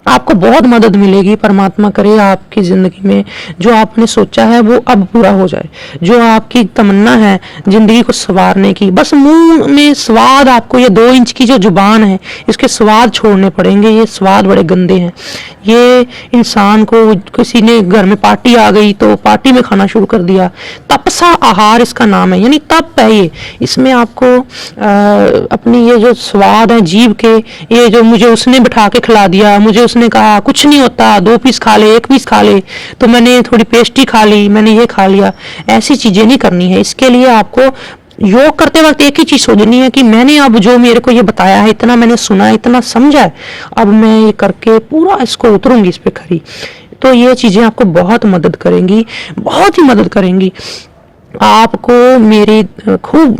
आपको बहुत मदद मिलेगी। परमात्मा करे आपकी जिंदगी में जो आपने सोचा है वो अब पूरा हो जाए। जो आपकी तमन्ना है जिंदगी को संवारने की, बस मुंह में स्वाद, आपको ये 2 इंच की जो जुबान है इसके स्वाद छोड़ने पड़ेंगे। ये स्वाद बड़े गंदे हैं। ये इंसान को, किसी ने घर में पार्टी आ गई तो पार्टी में खाना शुरू कर दिया, तपसा आहार इसका नाम है, यानी तप है ये। इसमें आपको अपनी ये जो स्वाद है जीभ के, ये जो मुझे उसने बिठा के खिला दिया, मुझे उसने कहा कुछ नहीं होता, 2 पीस खा ले, 1 पीस खा ले, तो मैंने थोड़ी पेस्ट्री खा ली, मैंने ये खा लिया, ऐसी चीजें नहीं करनी है। इसके लिए आपको योग करते वक्त एक ही चीज सोचनी है कि मैंने अब जो मेरे को ये बताया है, इतना मैंने सुना है, इतना समझा है, अब मैं ये करके पूरा इसको उतरूंगी इस पे खरी। तो ये चीजें आपको बहुत मदद करेंगी, बहुत ही मदद करेंगी। आपको मेरी खूब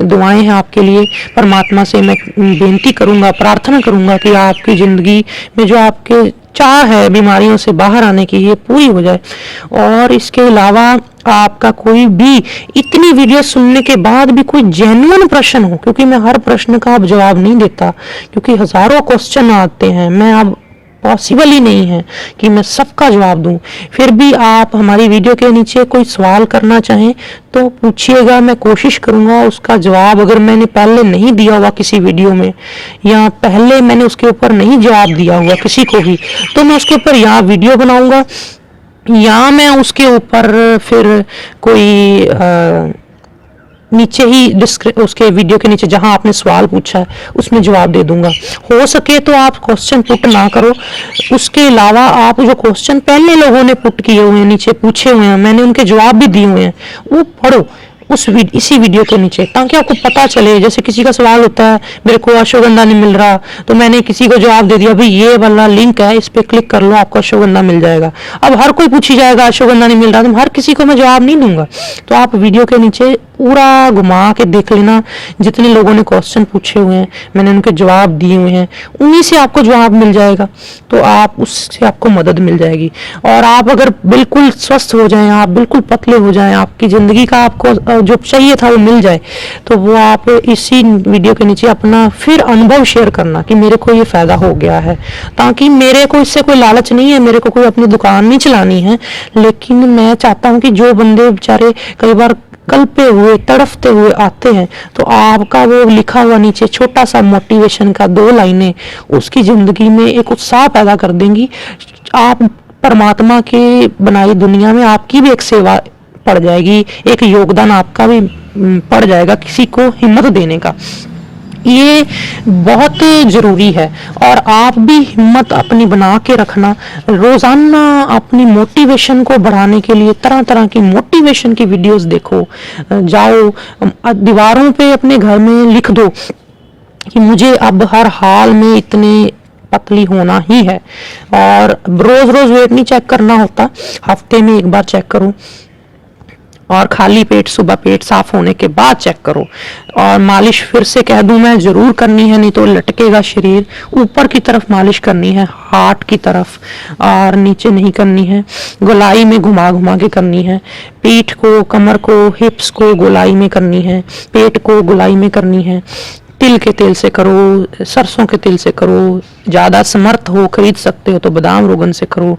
दुआएं हैं आपके लिए। परमात्मा से मैं बेनती करूंगा, प्रार्थना करूंगा कि आपकी जिंदगी में जो आपके चाह है बीमारियों से बाहर आने की, ये पूरी हो जाए। और इसके अलावा आपका कोई भी इतनी वीडियो सुनने के बाद भी कोई जेन्युइन प्रश्न हो, क्योंकि मैं हर प्रश्न का अब जवाब नहीं देता, क्योंकि हजारों क्वेश्चन आते हैं, मैं अब पॉसिबल ही नहीं है कि मैं सबका जवाब दूं। फिर भी आप हमारी वीडियो के नीचे कोई सवाल करना चाहें तो पूछिएगा, मैं कोशिश करूंगा उसका जवाब, अगर मैंने पहले नहीं दिया हुआ किसी वीडियो में या पहले मैंने उसके ऊपर नहीं जवाब दिया हुआ किसी को भी, तो मैं उसके ऊपर यहाँ वीडियो बनाऊंगा या मैं उसके ऊपर फिर कोई नीचे ही उसके वीडियो के नीचे जहां आपने सवाल पूछा है उसमें जवाब दे दूंगा। हो सके तो आप क्वेश्चन पुट ना करो, उसके अलावा आप जो क्वेश्चन पहले लोगों ने पुट किए हुए हैं, नीचे पूछे हुए हैं, मैंने उनके जवाब भी दिए हुए हैं, वो पढ़ो इसी वीडियो के नीचे, ताकि आपको पता चले। जैसे किसी का सवाल होता है मेरे को अश्वगंधा नहीं मिल रहा, तो मैंने किसी को जवाब दे दिया भाई ये वाला लिंक है, इस पे क्लिक कर लो, आपको अश्वगंधा मिल जाएगा। अब हर कोई पूछी जाएगा अश्वगंधा नहीं मिल रहा, तो हर किसी को मैं जवाब नहीं दूंगा। तो आप वीडियो के नीचे पूरा घुमा के देख लेना, जितने लोगों ने क्वेश्चन पूछे हुए हैं मैंने उनके जवाब दिए हुए हैं, उन्हीं से आपको जवाब मिल जाएगा, तो आप उससे आपको मदद मिल जाएगी। और आप अगर बिल्कुल स्वस्थ हो जाएं, आप बिल्कुल पतले हो जाएं, आपकी जिंदगी का आपको जो चाहिए था वो मिल जाए, तो वो आप इसी वीडियो के नीचे अपना फिर अनुभव शेयर करना कि मेरे को ये फायदा हो गया है। ताकि मेरे को इससे कोई लालच नहीं है, मेरे को कोई अपनी दुकान नहीं चलानी है, लेकिन मैं चाहता हूँ कि जो बंदे बेचारे कई बार कल्पे हुए, तड़फते हुए आते हैं, तो आपका वो लिखा हुआ नीचे छोटा सा मोटिवेशन का 2 लाइनें उसकी जिंदगी में एक उत्साह पैदा कर देंगी। आप परमात्मा के बनाई दुनिया में आपकी भी एक सेवा पड़ जाएगी, एक योगदान आपका भी पड़ जाएगा किसी को हिम्मत देने का। ये बहुत जरूरी है। और आप भी हिम्मत अपनी बना के रखना, रोजाना अपनी मोटिवेशन को बढ़ाने के लिए तरह तरह की मोटिवेशन की वीडियोस देखो, जाओ दीवारों पे अपने घर में लिख दो कि मुझे अब हर हाल में इतने पतली होना ही है। और रोज रोज वेट नहीं चेक करना होता, हफ्ते में 1 बार चेक करो, और खाली पेट सुबह पेट साफ होने के बाद चेक करो। और मालिश फिर से कह दूं मैं, जरूर करनी है, नहीं तो लटकेगा शरीर। ऊपर की तरफ मालिश करनी है, हार्ट की तरफ, और नीचे नहीं करनी है, गोलाई में घुमा घुमा के करनी है। पीठ को, कमर को, हिप्स को गोलाई में करनी है, पेट को गोलाई में करनी है, तिल के तेल से करो, सरसों के तेल से करो, ज़्यादा समर्थ हो खरीद सकते हो तो बादाम रोगन से करो।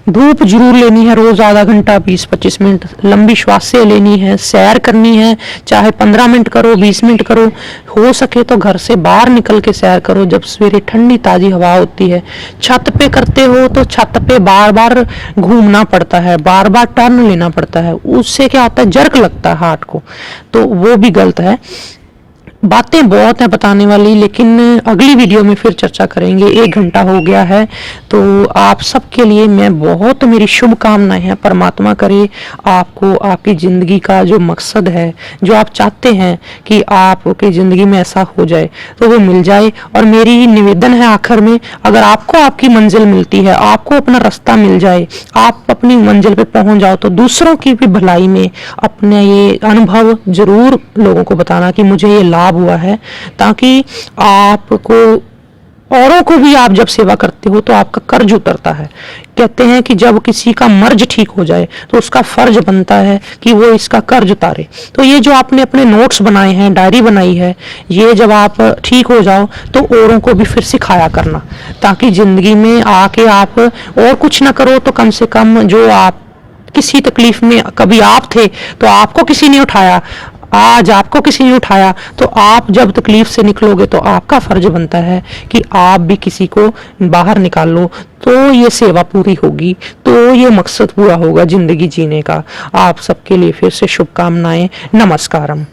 धूप जरूर लेनी है रोज़ आधा घंटा 20-25 मिनट, लंबी श्वासें लेनी है, सैर करनी है, चाहे 15 मिनट करो 20 मिनट करो, हो सके तो घर से बाहर निकल के सैर करो जब सवेरे ठंडी ताज़ी हवा होती है। छत पे करते हो तो छत पे बार बार घूमना पड़ता है, बार बार टर्न लेना पड़ता है, उससे क्या होता है जर्क लगता है हार्ट को, तो वो भी गलत है। बातें बहुत हैं बताने वाली, लेकिन अगली वीडियो में फिर चर्चा करेंगे। 1 घंटा हो गया है, तो आप सबके लिए मैं बहुत मेरी शुभकामनाएं हैं। परमात्मा करे आपको आपकी ज़िंदगी का जो मकसद है, जो आप चाहते हैं कि आपकी ज़िंदगी में ऐसा हो जाए, तो वो मिल जाए। और मेरी निवेदन है आखिर में, अगर आपको आपकी मंजिल मिलती है, आपको अपना रास्ता मिल जाए, आप अपनी मंजिल पे पहुंच जाओ, तो दूसरों की भी भलाई में अपने ये अनुभव जरूर लोगों को बताना कि मुझे ये लाभ हुआ है, ताकि आपको औरों को भी, आप जब सेवा करते हो तो आपका कर्ज उतरता है। कहते हैं कि जब किसी का मर्ज ठीक हो जाए तो उसका फर्ज बनता है कि वो इसका कर्ज उतारे। तो ये जो आपने अपने नोट्स बनाए हैं, डायरी बनाई है, ये जब आप ठीक हो जाओ तो औरों को भी फिर सिखाया करना, ताकि जिंदगी में आके आप और कुछ ना करो तो कम से कम जो आप किसी तकलीफ में कभी आप थे तो आपको किसी ने उठाया, आज आपको किसी ने उठाया, तो आप जब तकलीफ से निकलोगे तो आपका फर्ज बनता है कि आप भी किसी को बाहर निकाल लो, तो ये सेवा पूरी होगी, तो ये मकसद पूरा होगा जिंदगी जीने का। आप सबके लिए फिर से शुभकामनाएं। नमस्कारम।